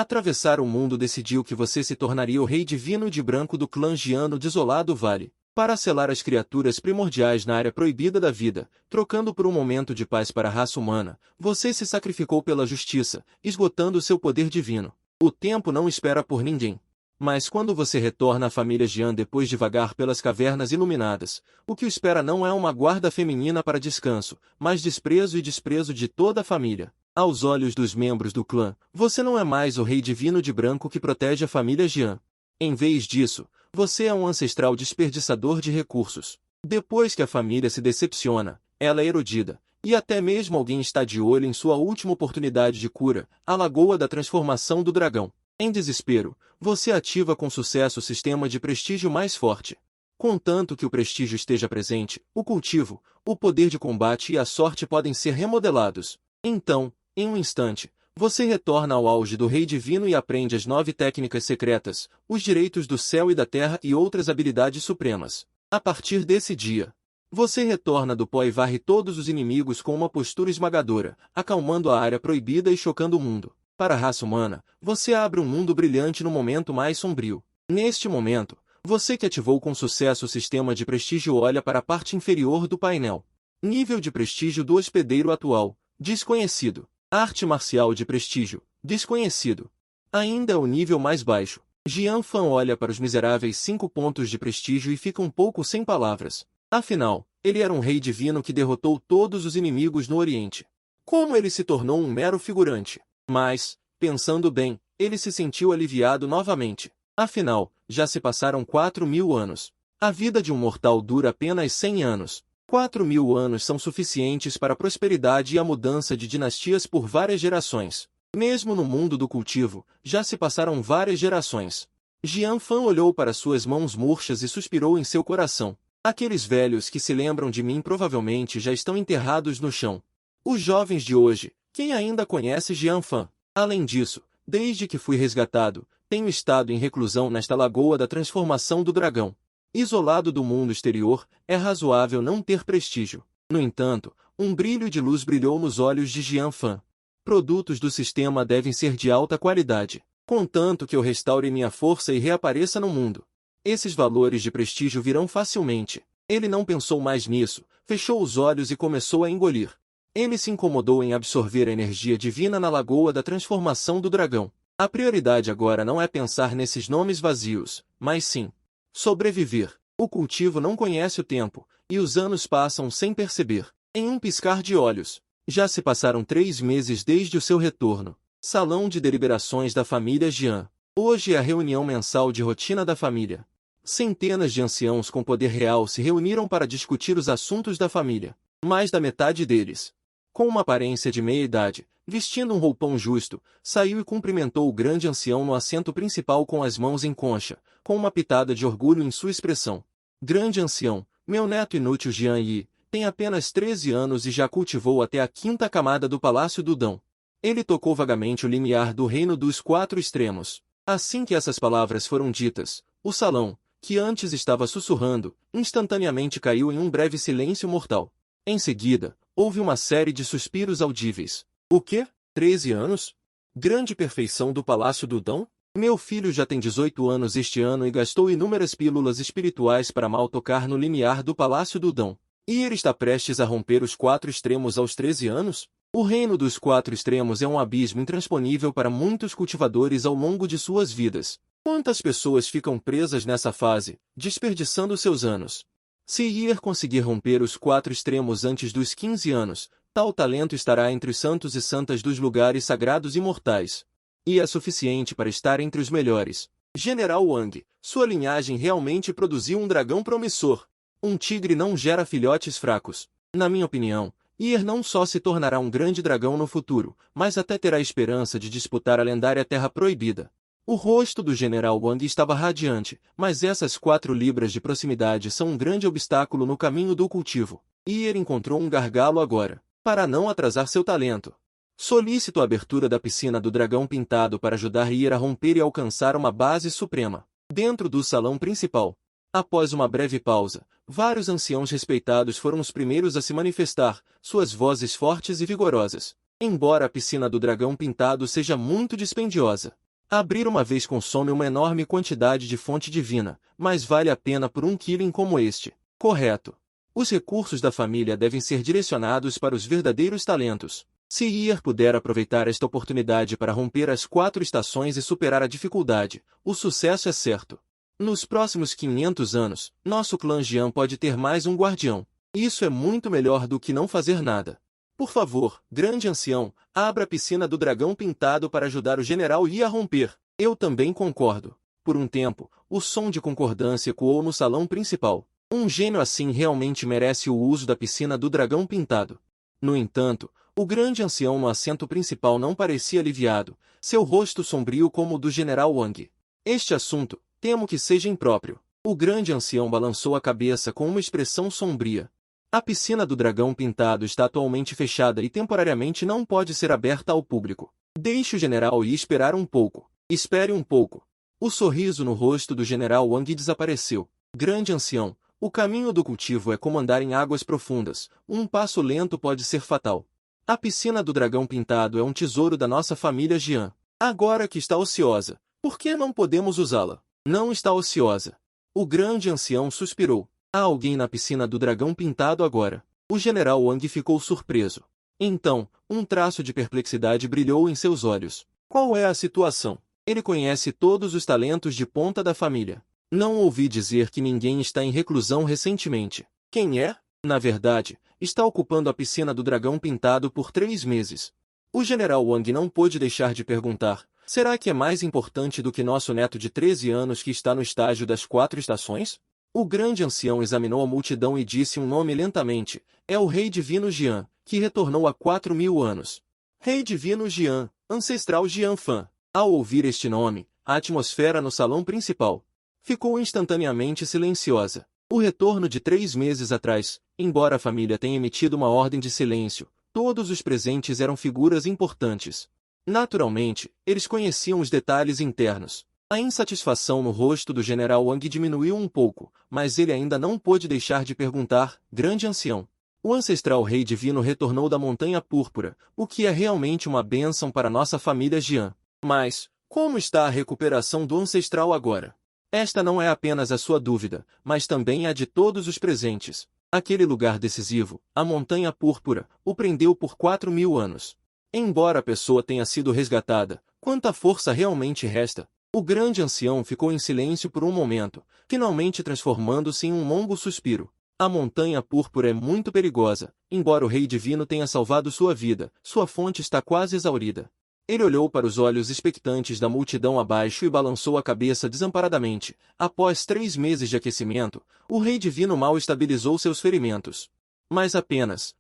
Atravessar o mundo decidiu que você se tornaria o rei divino de branco do clã Jian no desolado vale, para selar as criaturas primordiais na área proibida da vida, trocando por um momento de paz para a raça humana. Você se sacrificou pela justiça, esgotando seu poder divino. O tempo não espera por ninguém. Mas quando você retorna à família Jian depois de vagar pelas cavernas iluminadas, o que o espera não é uma guarda feminina para descanso, mas desprezo e desprezo de toda a família. Aos olhos dos membros do clã, você não é mais o rei divino de branco que protege a família Jian. Em vez disso, você é um ancestral desperdiçador de recursos. Depois que a família se decepciona, ela é erodida, e até mesmo alguém está de olho em sua última oportunidade de cura, a Lagoa da Transformação do Dragão. Em desespero, você ativa com sucesso o sistema de prestígio mais forte. Contanto que o prestígio esteja presente, o cultivo, o poder de combate e a sorte podem ser remodelados. Então, em um instante, você retorna ao auge do Rei Divino e aprende as 9 técnicas secretas, os direitos do céu e da terra e outras habilidades supremas. A partir desse dia, você retorna do pó e varre todos os inimigos com uma postura esmagadora, acalmando a área proibida e chocando o mundo. Para a raça humana, você abre um mundo brilhante no momento mais sombrio. Neste momento, você que ativou com sucesso o sistema de prestígio olha para a parte inferior do painel. Nível de prestígio do hospedeiro atual, desconhecido. Arte marcial de prestígio, desconhecido. Ainda é o nível mais baixo. Jian Fan olha para os miseráveis 5 pontos de prestígio e fica um pouco sem palavras. Afinal, ele era um rei divino que derrotou todos os inimigos no Oriente. Como ele se tornou um mero figurante? Mas, pensando bem, ele se sentiu aliviado novamente. Afinal, já se passaram 4.000 anos. A vida de um mortal dura apenas 100 anos. 4.000 anos são suficientes para a prosperidade e a mudança de dinastias por várias gerações. Mesmo no mundo do cultivo, já se passaram várias gerações. Jian Fan olhou para suas mãos murchas e suspirou em seu coração. Aqueles velhos que se lembram de mim provavelmente já estão enterrados no chão. Os jovens de hoje, quem ainda conhece Jian Fan? Além disso, desde que fui resgatado, tenho estado em reclusão nesta Lagoa da Transformação do Dragão. Isolado do mundo exterior, é razoável não ter prestígio. No entanto, um brilho de luz brilhou nos olhos de Jian Fan. Produtos do sistema devem ser de alta qualidade, contanto que eu restaure minha força e reapareça no mundo. Esses valores de prestígio virão facilmente. Ele não pensou mais nisso, fechou os olhos e começou a engolir. Ele se incomodou em absorver a energia divina na Lagoa da Transformação do Dragão. A prioridade agora não é pensar nesses nomes vazios, mas sim sobreviver. O cultivo não conhece o tempo, e os anos passam sem perceber. Em um piscar de olhos, já se passaram 3 meses desde o seu retorno. Salão de deliberações da família Jian. Hoje é a reunião mensal de rotina da família. Centenas de anciãos com poder real se reuniram para discutir os assuntos da família. Mais da metade deles, com uma aparência de meia-idade, vestindo um roupão justo, saiu e cumprimentou o grande ancião no assento principal com as mãos em concha, com uma pitada de orgulho em sua expressão. Grande ancião, meu neto inútil Jian Yi, tem apenas 13 anos e já cultivou até a 5ª camada do Palácio do Dão. Ele tocou vagamente o limiar do reino dos 4 extremos. Assim que essas palavras foram ditas, o salão, que antes estava sussurrando, instantaneamente caiu em um breve silêncio mortal. Em seguida, houve uma série de suspiros audíveis. O quê? 13 anos? Grande perfeição do Palácio do Dão? Meu filho já tem 18 anos este ano e gastou inúmeras pílulas espirituais para mal tocar no limiar do Palácio do Dão. E ele está prestes a romper os 4 extremos aos 13 anos? O reino dos 4 extremos é um abismo intransponível para muitos cultivadores ao longo de suas vidas. Quantas pessoas ficam presas nessa fase, desperdiçando seus anos? Se Yer conseguir romper os 4 extremos antes dos 15 anos, tal talento estará entre os santos e santas dos lugares sagrados imortais. E é suficiente para estar entre os melhores. General Wang, sua linhagem realmente produziu um dragão promissor. Um tigre não gera filhotes fracos. Na minha opinião, Yer não só se tornará um grande dragão no futuro, mas até terá esperança de disputar a lendária Terra Proibida. O rosto do General Wang estava radiante, mas essas 4 libras de proximidade são um grande obstáculo no caminho do cultivo. Yer encontrou um gargalo agora, para não atrasar seu talento. Solicito a abertura da piscina do dragão pintado para ajudar Yer a romper e alcançar uma base suprema. Dentro do salão principal. Após uma breve pausa, vários anciãos respeitados foram os primeiros a se manifestar, suas vozes fortes e vigorosas. Embora a piscina do dragão pintado seja muito dispendiosa, Abrir uma vez consome uma enorme quantidade de fonte divina, mas vale a pena por um killing como este. Correto. Os recursos da família devem ser direcionados para os verdadeiros talentos. Se Ier puder aproveitar esta oportunidade para romper as 4 estações e superar a dificuldade, o sucesso é certo. Nos próximos 500 anos, nosso clã Jian pode ter mais um guardião. Isso é muito melhor do que não fazer nada. Por favor, grande ancião, abra a piscina do dragão pintado para ajudar o general Yi a romper. Eu também concordo. Por um tempo, o som de concordância ecoou no salão principal. Um gênio assim realmente merece o uso da piscina do dragão pintado. No entanto, o grande ancião no assento principal não parecia aliviado, seu rosto sombrio como o do general Wang. Este assunto, temo que seja impróprio. O grande ancião balançou a cabeça com uma expressão sombria. A piscina do dragão pintado está atualmente fechada e temporariamente não pode ser aberta ao público. Deixe o general Yi esperar um pouco. Espere um pouco. O sorriso no rosto do general Wang desapareceu. Grande ancião, o caminho do cultivo é como andar em águas profundas. Um passo lento pode ser fatal. A piscina do dragão pintado é um tesouro da nossa família Jian. Agora que está ociosa, por que não podemos usá-la? Não está ociosa. O grande ancião suspirou. Há alguém na piscina do dragão pintado agora. O general Wang ficou surpreso. Então, um traço de perplexidade brilhou em seus olhos. Qual é a situação? Ele conhece todos os talentos de ponta da família. Não ouvi dizer que ninguém está em reclusão recentemente. Quem é? Na verdade, está ocupando a piscina do dragão pintado por 3 meses. O general Wang não pôde deixar de perguntar, será que é mais importante do que nosso neto de 13 anos que está no estágio das 4 estações? O grande ancião examinou a multidão e disse um nome lentamente, é o Rei Divino Jian, que retornou há 4.000 anos. Rei Divino Jian, ancestral Jian Fan. Ao ouvir este nome, a atmosfera no salão principal ficou instantaneamente silenciosa. O retorno de 3 meses atrás, embora a família tenha emitido uma ordem de silêncio, todos os presentes eram figuras importantes. Naturalmente, eles conheciam os detalhes internos. A insatisfação no rosto do general Wang diminuiu um pouco, mas ele ainda não pôde deixar de perguntar, grande ancião. O ancestral Rei Divino retornou da Montanha Púrpura, o que é realmente uma bênção para nossa família Jian. Mas, como está a recuperação do ancestral agora? Esta não é apenas a sua dúvida, mas também a de todos os presentes. Aquele lugar decisivo, a Montanha Púrpura, o prendeu por 4.000 anos. Embora a pessoa tenha sido resgatada, quanta força realmente resta? O grande ancião ficou em silêncio por um momento, finalmente transformando-se em um longo suspiro. A Montanha Púrpura é muito perigosa, embora o Rei Divino tenha salvado sua vida, sua fonte está quase exaurida. Ele olhou para os olhos expectantes da multidão abaixo e balançou a cabeça desamparadamente. Após 3 meses de aquecimento, o Rei Divino mal estabilizou seus ferimentos. Mas apenas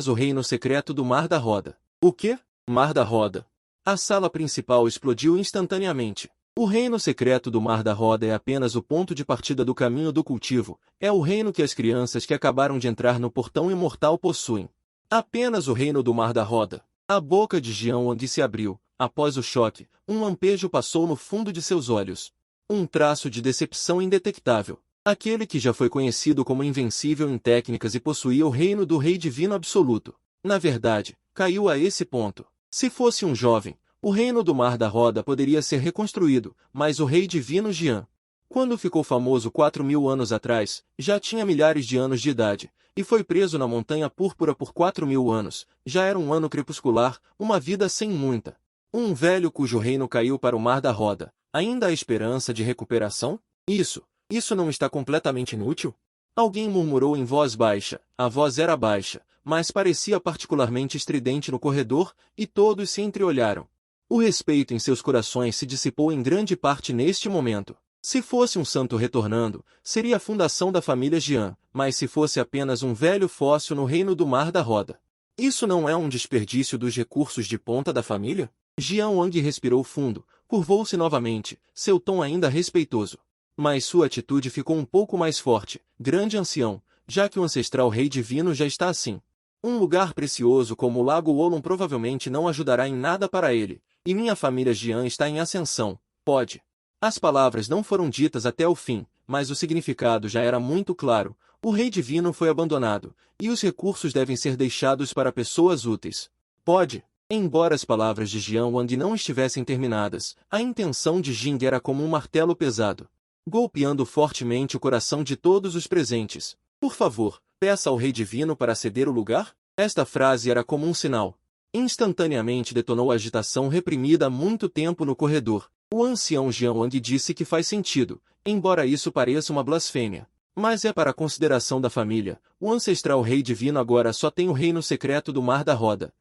o reino secreto do Mar da Roda. O quê? Mar da Roda. A sala principal explodiu instantaneamente. O reino secreto do Mar da Roda é apenas o ponto de partida do caminho do cultivo. É o reino que as crianças que acabaram de entrar no portão imortal possuem. Apenas o reino do Mar da Roda. A boca de Jian Wang se abriu. Após o choque, um lampejo passou no fundo de seus olhos. Um traço de decepção indetectável. Aquele que já foi conhecido como invencível em técnicas e possuía o reino do Rei Divino Absoluto. Na verdade, caiu a esse ponto. Se fosse um jovem, o reino do Mar da Roda poderia ser reconstruído, mas o Rei Divino Jian, quando ficou famoso 4.000 anos atrás, já tinha milhares de anos de idade, e foi preso na Montanha Púrpura por 4.000 anos. Já era um ano crepuscular, uma vida sem muita. Um velho cujo reino caiu para o Mar da Roda. Ainda há esperança de recuperação? Isso não está completamente inútil? Alguém murmurou em voz baixa. A voz era baixa, mas parecia particularmente estridente no corredor, e todos se entreolharam. O respeito em seus corações se dissipou em grande parte neste momento. Se fosse um santo retornando, seria a fundação da família Jian, mas se fosse apenas um velho fóssil no reino do Mar da Roda. Isso não é um desperdício dos recursos de ponta da família? Jian Wang respirou fundo, curvou-se novamente, seu tom ainda respeitoso. Mas sua atitude ficou um pouco mais forte. Grande ancião, já que o ancestral Rei Divino já está assim. Um lugar precioso como o Lago Wolong provavelmente não ajudará em nada para ele, e minha família Jian está em ascensão. Pode. As palavras não foram ditas até o fim, mas o significado já era muito claro. O Rei Divino foi abandonado, e os recursos devem ser deixados para pessoas úteis. Pode. Embora as palavras de Jian Wang não estivessem terminadas, a intenção de Jing era como um martelo pesado, golpeando fortemente o coração de todos os presentes. Por favor, peça ao Rei Divino para ceder o lugar? Esta frase era como um sinal. Instantaneamente detonou a agitação reprimida há muito tempo no corredor. O ancião Jian Wang disse que faz sentido, embora isso pareça uma blasfêmia. Mas é para a consideração da família. O ancestral Rei Divino agora só tem o reino secreto do Mar da Roda.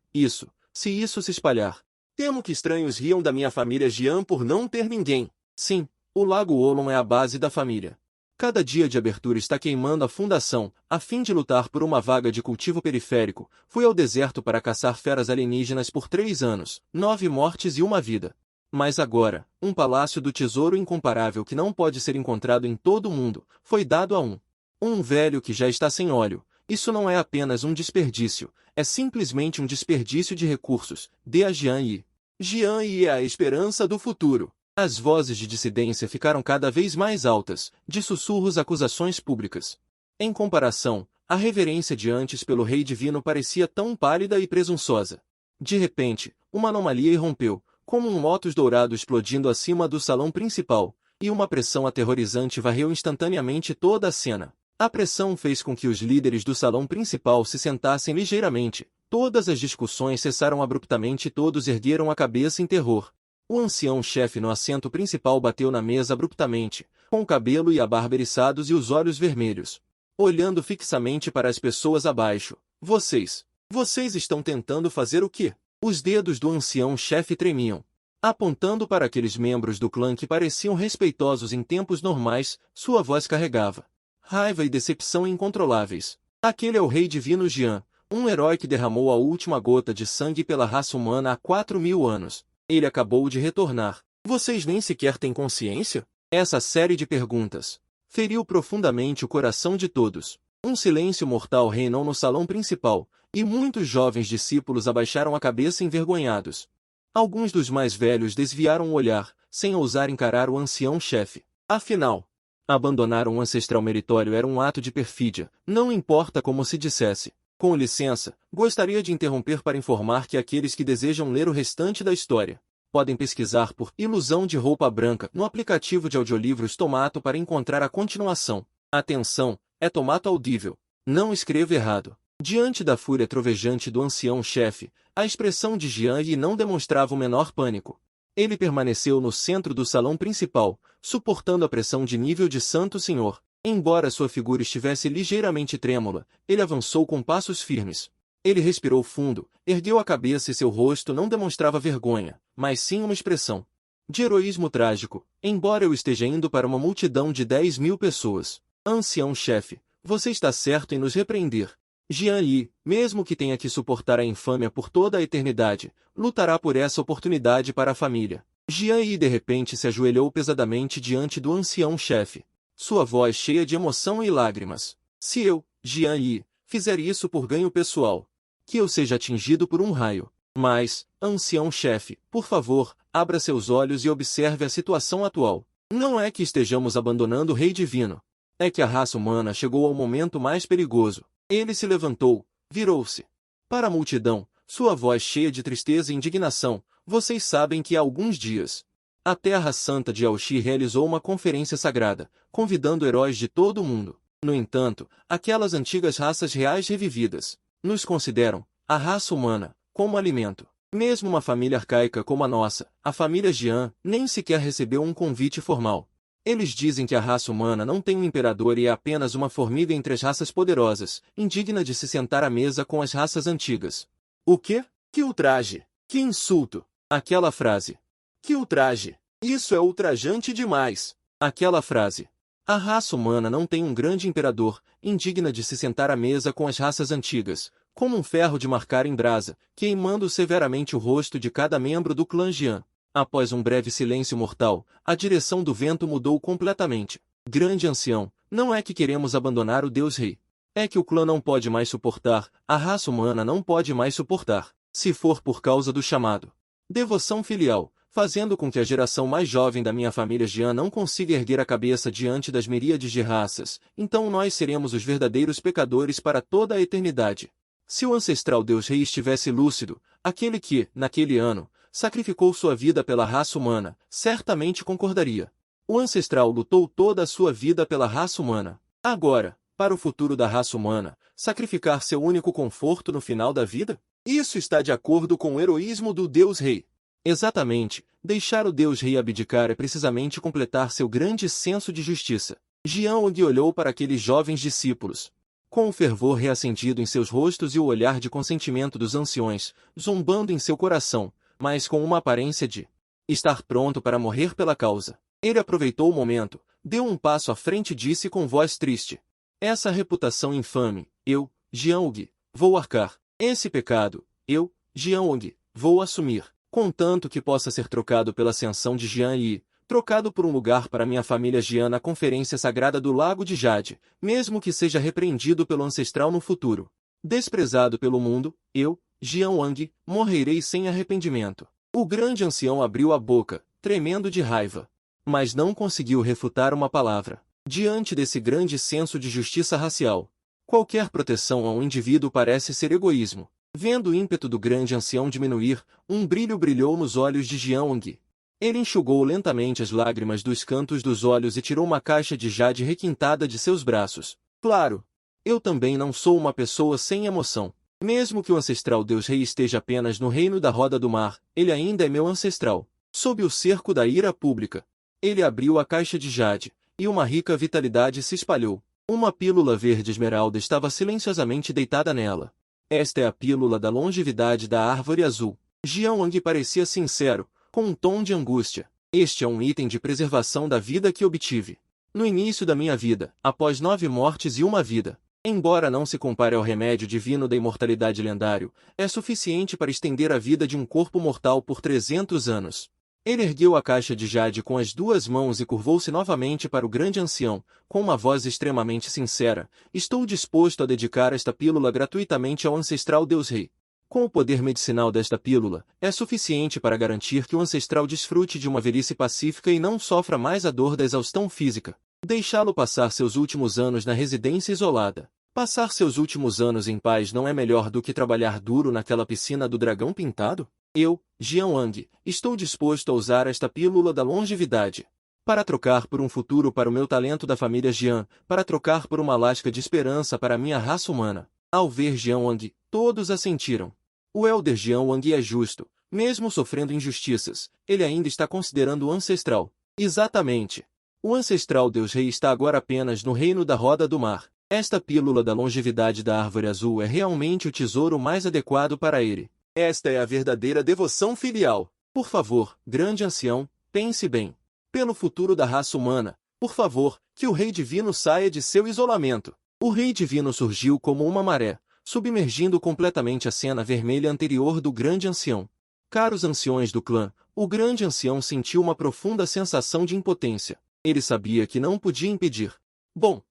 Se isso se espalhar. Temo que estranhos riam da minha família Jian por não ter ninguém. Sim, o Lago Olon é a base da família. Cada dia de abertura está queimando a fundação, a fim de lutar por uma vaga de cultivo periférico. Fui ao deserto para caçar feras alienígenas por 3 anos, 9 mortes e uma vida. Mas agora, um palácio do tesouro incomparável que não pode ser encontrado em todo o mundo, foi dado a um velho que já está sem óleo. Isso não é apenas um desperdício, é simplesmente um desperdício de recursos. Dê a Jian Yi. Jian Yi é a esperança do futuro. As vozes de dissidência ficaram cada vez mais altas, de sussurros acusações públicas. Em comparação, a reverência de antes pelo Rei Divino parecia tão pálida e presunçosa. De repente, uma anomalia irrompeu, como um lótus dourado explodindo acima do salão principal, e uma pressão aterrorizante varreu instantaneamente toda a cena. A pressão fez com que os líderes do salão principal se sentassem ligeiramente. Todas as discussões cessaram abruptamente e todos ergueram a cabeça em terror. O ancião-chefe no assento principal bateu na mesa abruptamente, com o cabelo e a barba eriçados e os olhos vermelhos, olhando fixamente para as pessoas abaixo. Vocês estão tentando fazer o quê? Os dedos do ancião-chefe tremiam. Apontando para aqueles membros do clã que pareciam respeitosos em tempos normais, sua voz carregava raiva e decepção incontroláveis. Aquele é o Rei Divino Jian, um herói que derramou a última gota de sangue pela raça humana há 4.000 anos. Ele acabou de retornar. Vocês nem sequer têm consciência? Essa série de perguntas feriu profundamente o coração de todos. Um silêncio mortal reinou no salão principal, e muitos jovens discípulos abaixaram a cabeça envergonhados. Alguns dos mais velhos desviaram o olhar, sem ousar encarar o ancião-chefe. Afinal, abandonar um ancestral meritório era um ato de perfídia, não importa como se dissesse. Com licença, gostaria de interromper para informar que aqueles que desejam ler o restante da história podem pesquisar por Ilusão de Roupa Branca no aplicativo de audiolivros Tomato para encontrar a continuação. Atenção, é Tomato audível. Não escreva errado. Diante da fúria trovejante do ancião-chefe, a expressão de Jian Yi não demonstrava o menor pânico. Ele permaneceu no centro do salão principal, suportando a pressão de nível de Santo Senhor. Embora sua figura estivesse ligeiramente trêmula, ele avançou com passos firmes. Ele respirou fundo, ergueu a cabeça e seu rosto não demonstrava vergonha, mas sim uma expressão de heroísmo trágico. Embora eu esteja indo para uma multidão de 10.000 pessoas. Ancião-chefe, você está certo em nos repreender. Jian Yi, mesmo que tenha que suportar a infâmia por toda a eternidade, lutará por essa oportunidade para a família. Jian Yi de repente se ajoelhou pesadamente diante do ancião-chefe. Sua voz cheia de emoção e lágrimas. Se eu, Jian Yi, fizer isso por ganho pessoal, que eu seja atingido por um raio. Mas, ancião-chefe, por favor, abra seus olhos e observe a situação atual. Não é que estejamos abandonando o Rei Divino. É que a raça humana chegou ao momento mais perigoso. Ele se levantou, virou-se para a multidão, sua voz cheia de tristeza e indignação. Vocês sabem que há alguns dias, a Terra Santa de Aoshi realizou uma conferência sagrada, convidando heróis de todo o mundo. No entanto, aquelas antigas raças reais revividas nos consideram, a raça humana, como alimento. Mesmo uma família arcaica como a nossa, a família Jian, nem sequer recebeu um convite formal. Eles dizem que a raça humana não tem um imperador e é apenas uma formiga entre as raças poderosas, indigna de se sentar à mesa com as raças antigas. O quê? Que ultraje! Que insulto! Aquela frase. Que ultraje! Isso é ultrajante demais! Aquela frase. A raça humana não tem um grande imperador, indigna de se sentar à mesa com as raças antigas, como um ferro de marcar em brasa, queimando severamente o rosto de cada membro do clã Jian. Após um breve silêncio mortal, a direção do vento mudou completamente. Grande ancião, não é que queremos abandonar o Deus Rei. É que o clã não pode mais suportar, a raça humana não pode mais suportar, se for por causa do chamado devoção filial, fazendo com que a geração mais jovem da minha família Jian não consiga erguer a cabeça diante das miríades de raças, então nós seremos os verdadeiros pecadores para toda a eternidade. Se o ancestral Deus Rei estivesse lúcido, Aquele que, naquele ano, sacrificou sua vida pela raça humana, certamente concordaria. O ancestral lutou toda a sua vida pela raça humana. Agora, para o futuro da raça humana, sacrificar seu único conforto no final da vida? Isso está de acordo com o heroísmo do Deus Rei. Exatamente, deixar o Deus Rei abdicar é precisamente completar seu grande senso de justiça. Jiang olhou para aqueles jovens discípulos. Com o fervor reacendido em seus rostos e o olhar de consentimento dos anciões, zombando em seu coração, mas com uma aparência de estar pronto para morrer pela causa. Ele aproveitou o momento, deu um passo à frente e disse com voz triste: essa reputação infame, eu, Jiang, vou arcar. Esse pecado, eu, Jiang, vou assumir, contanto que possa ser trocado pela ascensão de Jian Yi, trocado por um lugar para minha família Jian na conferência sagrada do Lago de Jade, mesmo que seja repreendido pelo ancestral no futuro. Desprezado pelo mundo, eu, Jiang, morrerei sem arrependimento. O grande ancião abriu a boca, tremendo de raiva, mas não conseguiu refutar uma palavra. Diante desse grande senso de justiça racial, qualquer proteção a um indivíduo parece ser egoísmo. Vendo o ímpeto do grande ancião diminuir, um brilho brilhou nos olhos de Jiang. Ele enxugou lentamente as lágrimas dos cantos dos olhos e tirou uma caixa de jade requintada de seus braços. Claro, eu também não sou uma pessoa sem emoção. Mesmo que o ancestral Deus Rei esteja apenas no reino da roda do mar, ele ainda é meu ancestral. Sob o cerco da ira pública, ele abriu a caixa de jade, e uma rica vitalidade se espalhou. Uma pílula verde esmeralda estava silenciosamente deitada nela. Esta é a pílula da longevidade da árvore azul. Jiang parecia sincero, com um tom de angústia. Este é um item de preservação da vida que obtive no início da minha vida, após 9 mortes e uma vida. Embora não se compare ao remédio divino da imortalidade lendário, é suficiente para estender a vida de um corpo mortal por 300 anos. Ele ergueu a caixa de jade com as 2 mãos e curvou-se novamente para o grande ancião, com uma voz extremamente sincera: estou disposto a dedicar esta pílula gratuitamente ao ancestral Deus Rei. Com o poder medicinal desta pílula, é suficiente para garantir que o ancestral desfrute de uma velhice pacífica e não sofra mais a dor da exaustão física. Deixá-lo passar seus últimos anos na residência isolada. Passar seus últimos anos em paz não é melhor do que trabalhar duro naquela piscina do dragão pintado? Eu, Jiang, estou disposto a usar esta pílula da longevidade para trocar por um futuro para o meu talento da família Jian, para trocar por uma lasca de esperança para a minha raça humana. Ao ver Jiang, todos assentiram. O Elder Jiang é justo, mesmo sofrendo injustiças, ele ainda está considerando o ancestral. Exatamente. O ancestral Deus Rei está agora apenas no reino da roda do mar. Esta pílula da longevidade da árvore azul é realmente o tesouro mais adequado para ele. Esta é a verdadeira devoção filial. Por favor, grande ancião, pense bem. Pelo futuro da raça humana, por favor, que o Rei Divino saia de seu isolamento. O Rei Divino surgiu como uma maré, submergindo completamente a cena vermelha anterior do grande ancião. Caros anciões do clã, o grande ancião sentiu uma profunda sensação de impotência. Ele sabia que não podia impedir. Bom,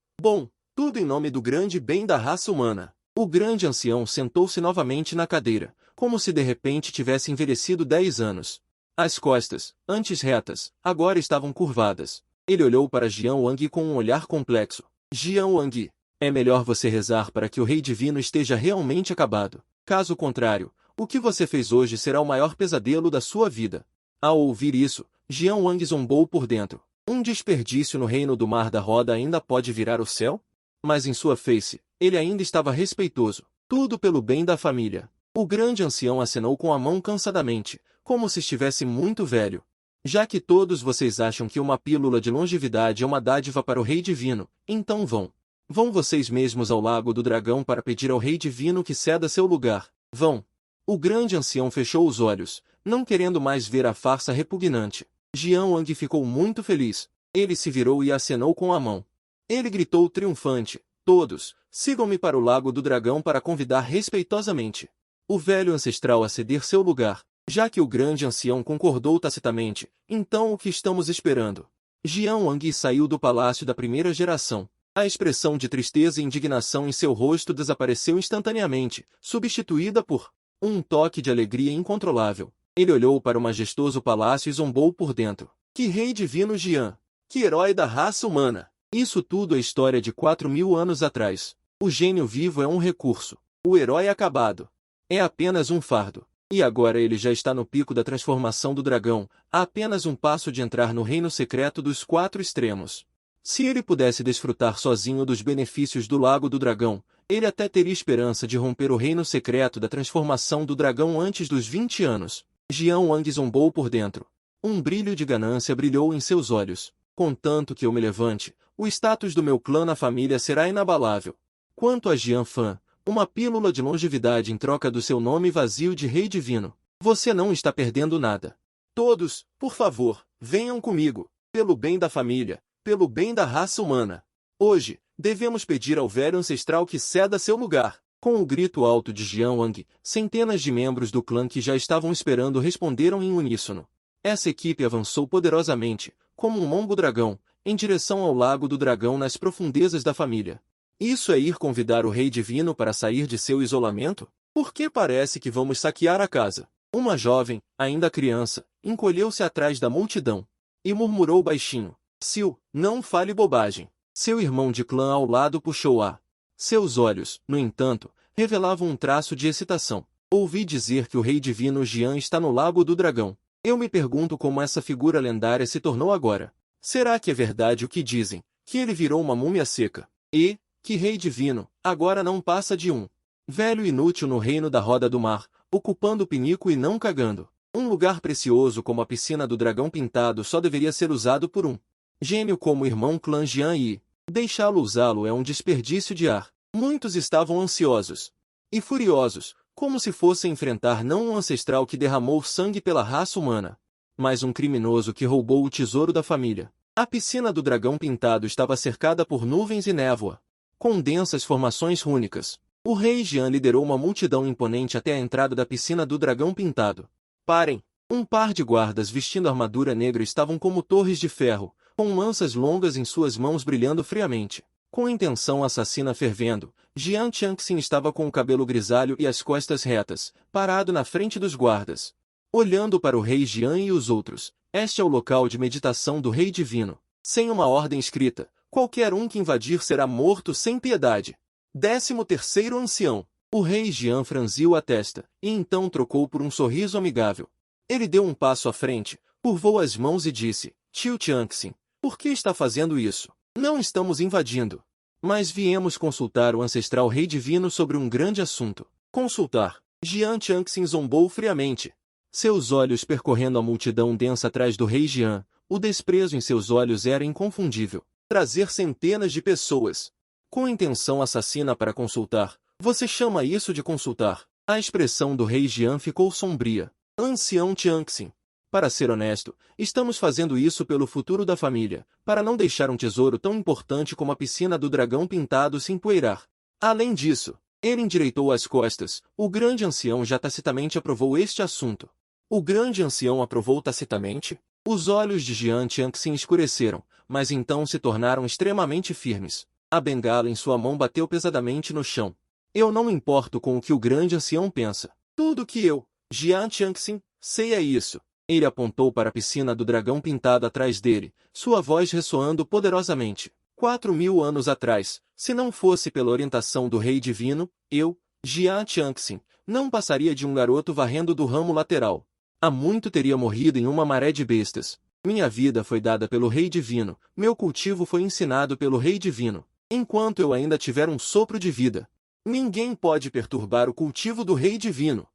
tudo em nome do grande bem da raça humana. O grande ancião sentou-se novamente na cadeira, como se de repente tivesse envelhecido 10 anos. As costas, antes retas, agora estavam curvadas. Ele olhou para Jiang com um olhar complexo. Jiang, é melhor você rezar para que o Rei Divino esteja realmente acabado. Caso contrário, o que você fez hoje será o maior pesadelo da sua vida. Ao ouvir isso, Jiang zombou por dentro. Um desperdício no reino do mar da roda ainda pode virar o céu? Mas em sua face, ele ainda estava respeitoso. Tudo pelo bem da família. O grande ancião acenou com a mão cansadamente, como se estivesse muito velho. Já que todos vocês acham que uma pílula de longevidade é uma dádiva para o Rei Divino, então vão. Vão vocês mesmos ao Lago do Dragão para pedir ao Rei Divino que ceda seu lugar. Vão. O grande ancião fechou os olhos, não querendo mais ver a farsa repugnante. Jiang ficou muito feliz. Ele se virou e acenou com a mão. Ele gritou triunfante: todos, sigam-me para o Lago do Dragão para convidar respeitosamente o velho ancestral a ceder seu lugar. Já que o grande ancião concordou tacitamente, então o que estamos esperando? Jiang saiu do palácio da primeira geração. A expressão de tristeza e indignação em seu rosto desapareceu instantaneamente, substituída por um toque de alegria incontrolável. Ele olhou para o majestoso palácio e zombou por dentro. Que rei divino Jian! Que herói da raça humana! Isso tudo é história de 4.000 anos atrás. O gênio vivo é um recurso. O herói acabado é apenas um fardo. E agora ele já está no pico da transformação do dragão, a apenas um passo de entrar no reino secreto dos quatro extremos. Se ele pudesse desfrutar sozinho dos benefícios do Lago do Dragão, ele até teria esperança de romper o reino secreto da transformação do dragão antes dos 20 anos. Jian Wang zombou por dentro. Um brilho de ganância brilhou em seus olhos. Contanto que eu me levante, o status do meu clã na família será inabalável. Quanto a Jian Fan, uma pílula de longevidade em troca do seu nome vazio de Rei Divino, você não está perdendo nada. Todos, por favor, venham comigo, pelo bem da família, pelo bem da raça humana. Hoje, devemos pedir ao velho ancestral que ceda seu lugar. Com o grito alto de Jian Wang, centenas de membros do clã que já estavam esperando responderam em uníssono. Essa equipe avançou poderosamente, como um mongo dragão, em direção ao Lago do Dragão nas profundezas da família. Isso é ir convidar o Rei Divino para sair de seu isolamento? Por que parece que vamos saquear a casa? Uma jovem, ainda criança, encolheu-se atrás da multidão e murmurou baixinho: Sil, não fale bobagem. Seu irmão de clã ao lado puxou-a. Seus olhos, no entanto, revelavam um traço de excitação. Ouvi dizer que o Rei Divino Jian está no Lago do Dragão. Eu me pergunto como essa figura lendária se tornou agora. Será que é verdade o que dizem, que ele virou uma múmia seca? E, que Rei Divino, agora não passa de um velho inútil no reino da roda do mar, ocupando o pinico e não cagando. Um lugar precioso como a piscina do dragão pintado só deveria ser usado por um gêmeo como o irmão clã Jian e deixá-lo usá-lo é um desperdício de ar. Muitos estavam ansiosos e furiosos, como se fossem enfrentar não um ancestral que derramou sangue pela raça humana, mas um criminoso que roubou o tesouro da família. A piscina do dragão pintado estava cercada por nuvens e névoa, com densas formações rúnicas. O rei Jian liderou uma multidão imponente até a entrada da piscina do dragão pintado. Parem! Um par de guardas vestindo armadura negra estavam como torres de ferro, com lanças longas em suas mãos brilhando friamente. Com intenção assassina fervendo, Jian Changxin estava com o cabelo grisalho e as costas retas, parado na frente dos guardas, olhando para o rei Jian e os outros. Este é o local de meditação do Rei Divino. Sem uma ordem escrita, qualquer um que invadir será morto sem piedade. 13º Ancião. O rei Jian franziu a testa, e então trocou por um sorriso amigável. Ele deu um passo à frente, curvou as mãos e disse: Tio Changxin, por que está fazendo isso? Não estamos invadindo. Mas viemos consultar o ancestral Rei Divino sobre um grande assunto. Consultar? Jian Changxin zombou friamente. Seus olhos percorrendo a multidão densa atrás do rei Jian, o desprezo em seus olhos era inconfundível. Trazer centenas de pessoas com intenção assassina para consultar. Você chama isso de consultar? A expressão do rei Jian ficou sombria. Ancião Changxin. Para ser honesto, estamos fazendo isso pelo futuro da família, para não deixar um tesouro tão importante como a piscina do dragão pintado se empoeirar. Além disso, ele endireitou as costas. O grande ancião já tacitamente aprovou este assunto. O grande ancião aprovou tacitamente? Os olhos de Jian Changxin escureceram, mas então se tornaram extremamente firmes. A bengala em sua mão bateu pesadamente no chão. Eu não me importo com o que o grande ancião pensa. Tudo que eu, Jian Changxin, sei é isso. Ele apontou para a piscina do dragão pintado atrás dele, sua voz ressoando poderosamente. 4.000 anos atrás, se não fosse pela orientação do Rei Divino, eu, Jian Changxin, não passaria de um garoto varrendo do ramo lateral. Há muito teria morrido em uma maré de bestas. Minha vida foi dada pelo Rei Divino, meu cultivo foi ensinado pelo Rei Divino. Enquanto eu ainda tiver um sopro de vida, ninguém pode perturbar o cultivo do Rei Divino.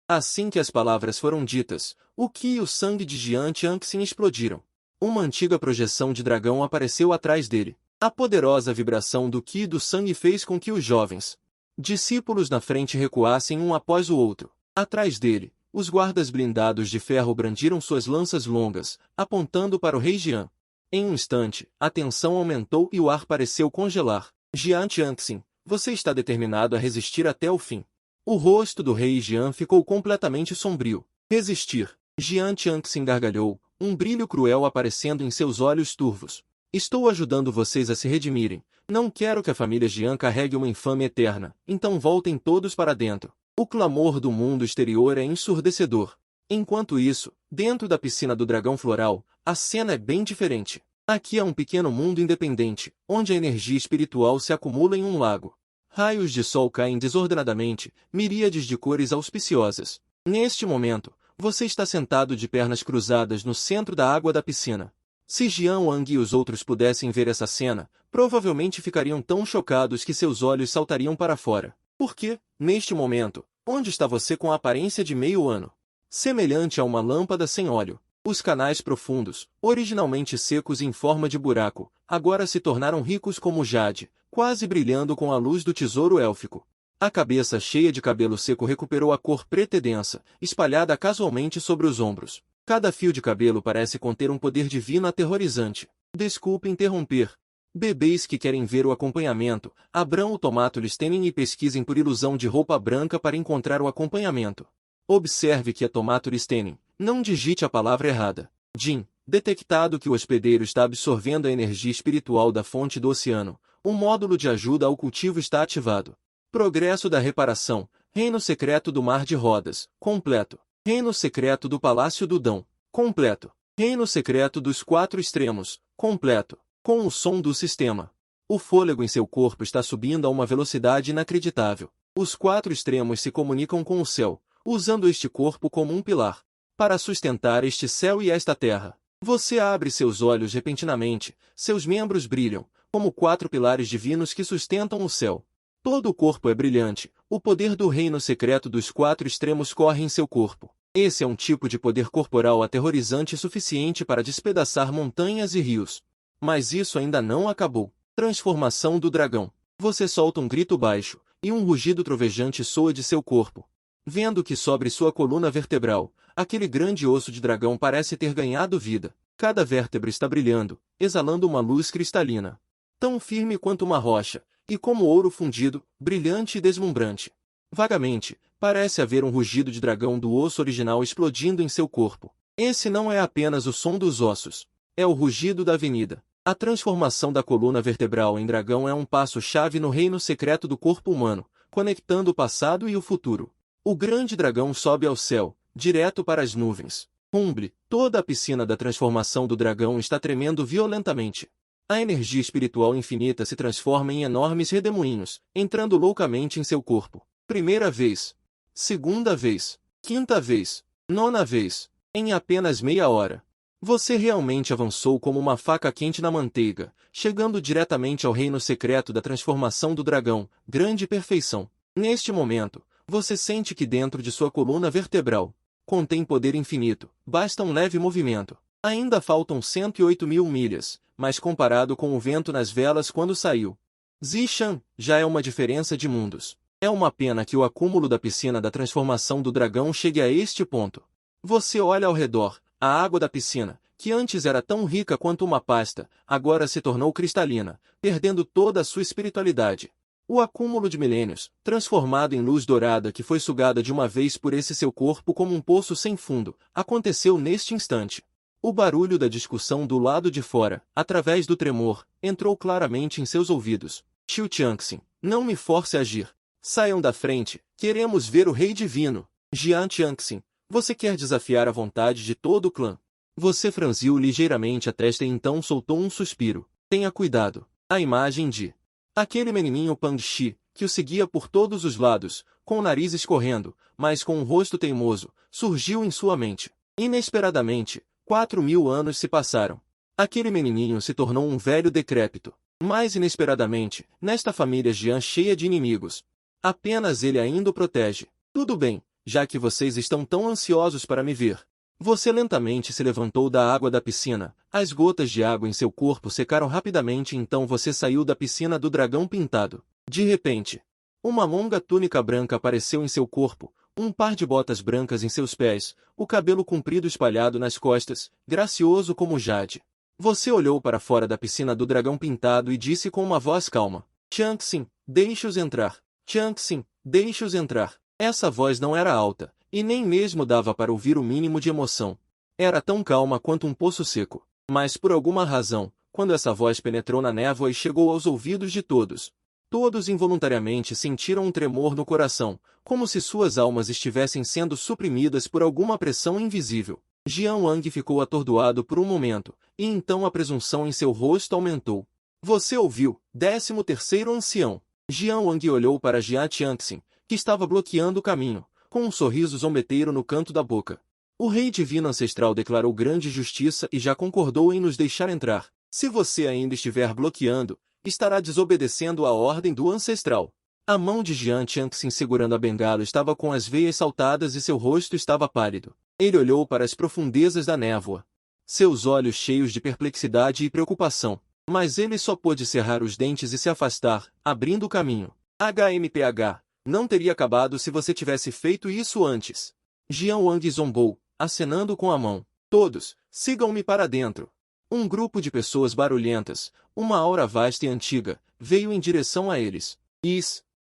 Assim que as palavras foram ditas, o Qi e o sangue de Jian Changxin explodiram. Uma antiga projeção de dragão apareceu atrás dele. A poderosa vibração do Qi e do sangue fez com que os jovens discípulos na frente recuassem um após o outro. Atrás dele, os guardas blindados de ferro brandiram suas lanças longas, apontando para o rei Jian. Em um instante, a tensão aumentou e o ar pareceu congelar. Jian Changxin, você está determinado a resistir até o fim. O rosto do rei Jian ficou completamente sombrio. Resistir. Jian Changxin gargalhou, um brilho cruel aparecendo em seus olhos turvos. Estou ajudando vocês a se redimirem. Não quero que a família Jian carregue uma infâmia eterna, então voltem todos para dentro. O clamor do mundo exterior é ensurdecedor. Enquanto isso, dentro da piscina do dragão floral, a cena é bem diferente. Aqui é um pequeno mundo independente, onde a energia espiritual se acumula em um lago. Raios de sol caem desordenadamente, miríades de cores auspiciosas. Neste momento, você está sentado de pernas cruzadas no centro da água da piscina. Se Jian Wang e os outros pudessem ver essa cena, provavelmente ficariam tão chocados que seus olhos saltariam para fora. Porque, neste momento, onde está você com a aparência de meio ano? Semelhante a uma lâmpada sem óleo. Os canais profundos, originalmente secos em forma de buraco, agora se tornaram ricos como jade, quase brilhando com a luz do tesouro élfico. A cabeça cheia de cabelo seco recuperou a cor preta e densa, espalhada casualmente sobre os ombros. Cada fio de cabelo parece conter um poder divino aterrorizante. Desculpe interromper. Bebês que querem ver o acompanhamento, abram o Tomato Listening e pesquisem por ilusão de roupa branca para encontrar o acompanhamento. Observe que é Tomato Listening, não digite a palavra errada. Jin, detectado que o hospedeiro está absorvendo a energia espiritual da fonte do oceano, um módulo de ajuda ao cultivo está ativado. Progresso da reparação, Reino Secreto do Mar de Rodas, completo. Reino Secreto do Palácio do Dão, completo. Reino Secreto dos Quatro Extremos, completo. Com o som do sistema. O fôlego em seu corpo está subindo a uma velocidade inacreditável. Os quatro extremos se comunicam com o céu, usando este corpo como um pilar. Para sustentar este céu e esta terra. Você abre seus olhos repentinamente, seus membros brilham, como quatro pilares divinos que sustentam o céu. Todo o corpo é brilhante, o poder do reino secreto dos quatro extremos corre em seu corpo. Esse é um tipo de poder corporal aterrorizante suficiente para despedaçar montanhas e rios. Mas isso ainda não acabou. Transformação do dragão. Você solta um grito baixo, e um rugido trovejante soa de seu corpo. Vendo que sobre sua coluna vertebral, aquele grande osso de dragão parece ter ganhado vida. Cada vértebra está brilhando, exalando uma luz cristalina. Tão firme quanto uma rocha, e como ouro fundido, brilhante e deslumbrante. Vagamente, parece haver um rugido de dragão do osso original explodindo em seu corpo. Esse não é apenas o som dos ossos. É o rugido da avenida. A transformação da coluna vertebral em dragão é um passo-chave no reino secreto do corpo humano, conectando o passado e o futuro. O grande dragão sobe ao céu, direto para as nuvens. Rumble, toda a piscina da transformação do dragão está tremendo violentamente. A energia espiritual infinita se transforma em enormes redemoinhos, entrando loucamente em seu corpo. Primeira vez. Segunda vez. Quinta vez. Nona vez. Em apenas meia hora. Você realmente avançou como uma faca quente na manteiga, chegando diretamente ao reino secreto da transformação do dragão, grande perfeição. Neste momento, você sente que dentro de sua coluna vertebral contém poder infinito, basta um leve movimento. Ainda faltam 108.000 milhas, mas comparado com o vento nas velas quando saiu. Zishan, já é uma diferença de mundos. É uma pena que o acúmulo da piscina da transformação do dragão chegue a este ponto. Você olha ao redor, a água da piscina, que antes era tão rica quanto uma pasta, agora se tornou cristalina, perdendo toda a sua espiritualidade. O acúmulo de milênios, transformado em luz dourada que foi sugada de uma vez por esse seu corpo como um poço sem fundo, aconteceu neste instante. O barulho da discussão do lado de fora, através do tremor, entrou claramente em seus ouvidos. Xiu Tianxin, não me force a agir. Saiam da frente, queremos ver o rei divino. Jian Tianxin, você quer desafiar a vontade de todo o clã. Você franziu ligeiramente a testa e então soltou um suspiro. Tenha cuidado. A imagem de aquele menininho Pang Shi, que o seguia por todos os lados, com o nariz escorrendo, mas com um rosto teimoso, surgiu em sua mente. Inesperadamente, 4.000 anos se passaram. Aquele menininho se tornou um velho decrépito. Mais inesperadamente, nesta família Jian cheia de inimigos. Apenas ele ainda o protege. Tudo bem, já que vocês estão tão ansiosos para me ver. Você lentamente se levantou da água da piscina. As gotas de água em seu corpo secaram rapidamente e então você saiu da piscina do dragão pintado. De repente, uma longa túnica branca apareceu em seu corpo, um par de botas brancas em seus pés, o cabelo comprido espalhado nas costas, gracioso como jade. Você olhou para fora da piscina do dragão pintado e disse com uma voz calma: Tianxin, deixe-os entrar. Tianxin, deixe-os entrar. Essa voz não era alta, e nem mesmo dava para ouvir o mínimo de emoção. Era tão calma quanto um poço seco. Mas por alguma razão, quando essa voz penetrou na névoa e chegou aos ouvidos de todos, todos involuntariamente sentiram um tremor no coração, como se suas almas estivessem sendo suprimidas por alguma pressão invisível. Jian Wang ficou atordoado por um momento, e então a presunção em seu rosto aumentou. Você ouviu, 13º ancião. Jian Wang olhou para Jia Tianxin, que estava bloqueando o caminho, com um sorriso zombeteiro no canto da boca. O rei divino ancestral declarou grande justiça e já concordou em nos deixar entrar. Se você ainda estiver bloqueando, estará desobedecendo a ordem do ancestral. A mão de Jian Tianxin segurando a bengala estava com as veias saltadas e seu rosto estava pálido. Ele olhou para as profundezas da névoa. Seus olhos cheios de perplexidade e preocupação. Mas ele só pôde cerrar os dentes e se afastar, abrindo o caminho. HMPH, não teria acabado se você tivesse feito isso antes. Jian Wang zombou, acenando com a mão. Todos, sigam-me para dentro. Um grupo de pessoas barulhentas, uma aura vasta e antiga, veio em direção a eles.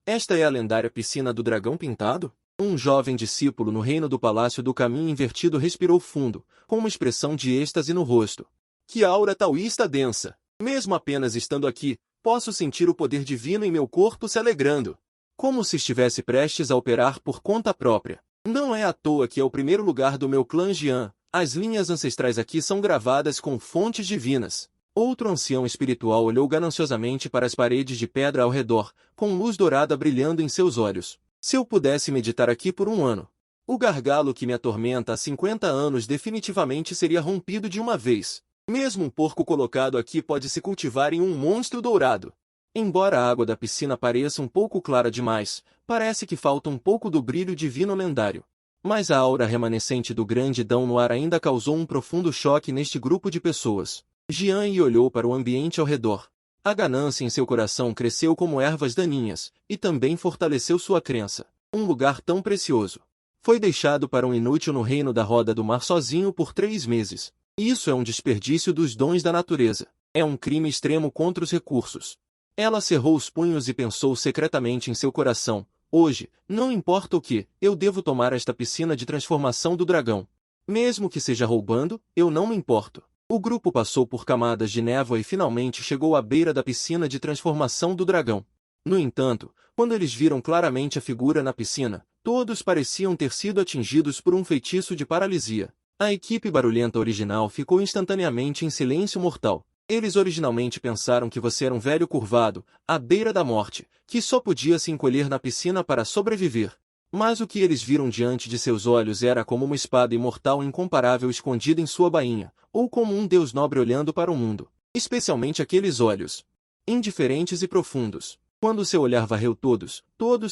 Esta é a lendária piscina do dragão pintado? Um jovem discípulo no reino do Palácio do Caminho Invertido respirou fundo, com uma expressão de êxtase no rosto. Que aura taoísta densa! Mesmo apenas estando aqui, posso sentir o poder divino em meu corpo se alegrando. Como se estivesse prestes a operar por conta própria. Não é à toa que é o primeiro lugar do meu clã Jian. As linhas ancestrais aqui são gravadas com fontes divinas. Outro ancião espiritual olhou gananciosamente para as paredes de pedra ao redor, com luz dourada brilhando em seus olhos. Se eu pudesse meditar aqui por um ano, o gargalo que me atormenta há 50 anos definitivamente seria rompido de uma vez. Mesmo um porco colocado aqui pode se cultivar em um monstro dourado. Embora a água da piscina pareça um pouco clara demais, parece que falta um pouco do brilho divino lendário. Mas a aura remanescente do grande Dão no ar ainda causou um profundo choque neste grupo de pessoas. Jian Yi olhou para o ambiente ao redor. A ganância em seu coração cresceu como ervas daninhas, e também fortaleceu sua crença. Um lugar tão precioso. Foi deixado para um inútil no reino da roda do mar sozinho por 3 meses. Isso é um desperdício dos dons da natureza. É um crime extremo contra os recursos. Ela cerrou os punhos e pensou secretamente em seu coração. Hoje, não importa o que, eu devo tomar esta piscina de transformação do dragão. Mesmo que seja roubando, eu não me importo. O grupo passou por camadas de névoa e finalmente chegou à beira da piscina de transformação do dragão. No entanto, quando eles viram claramente a figura na piscina, todos pareciam ter sido atingidos por um feitiço de paralisia. A equipe barulhenta original ficou instantaneamente em silêncio mortal. Eles originalmente pensaram que você era um velho curvado, à beira da morte, que só podia se encolher na piscina para sobreviver. Mas o que eles viram diante de seus olhos era como uma espada imortal incomparável escondida em sua bainha, ou como um deus nobre olhando para o mundo. Especialmente aqueles olhos indiferentes e profundos. Quando seu olhar varreu todos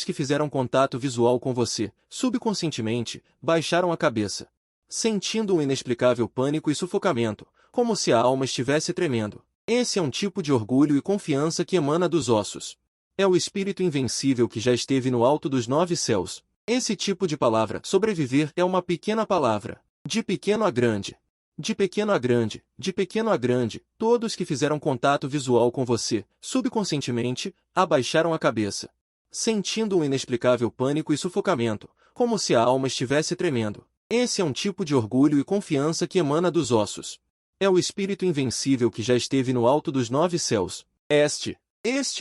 que fizeram contato visual com você, subconscientemente, baixaram a cabeça. Sentindo um inexplicável pânico e sufocamento, como se a alma estivesse tremendo. Esse é um tipo de orgulho e confiança que emana dos ossos. É o espírito invencível que já esteve no alto dos 9 céus. Esse tipo de palavra, sobreviver, é uma pequena palavra. De pequeno a grande. De pequeno a grande, de pequeno a grande, todos que fizeram contato visual com você, subconscientemente, abaixaram a cabeça. Sentindo um inexplicável pânico e sufocamento, como se a alma estivesse tremendo. Esse é um tipo de orgulho e confiança que emana dos ossos. É o espírito invencível que já esteve no alto dos 9 céus. Este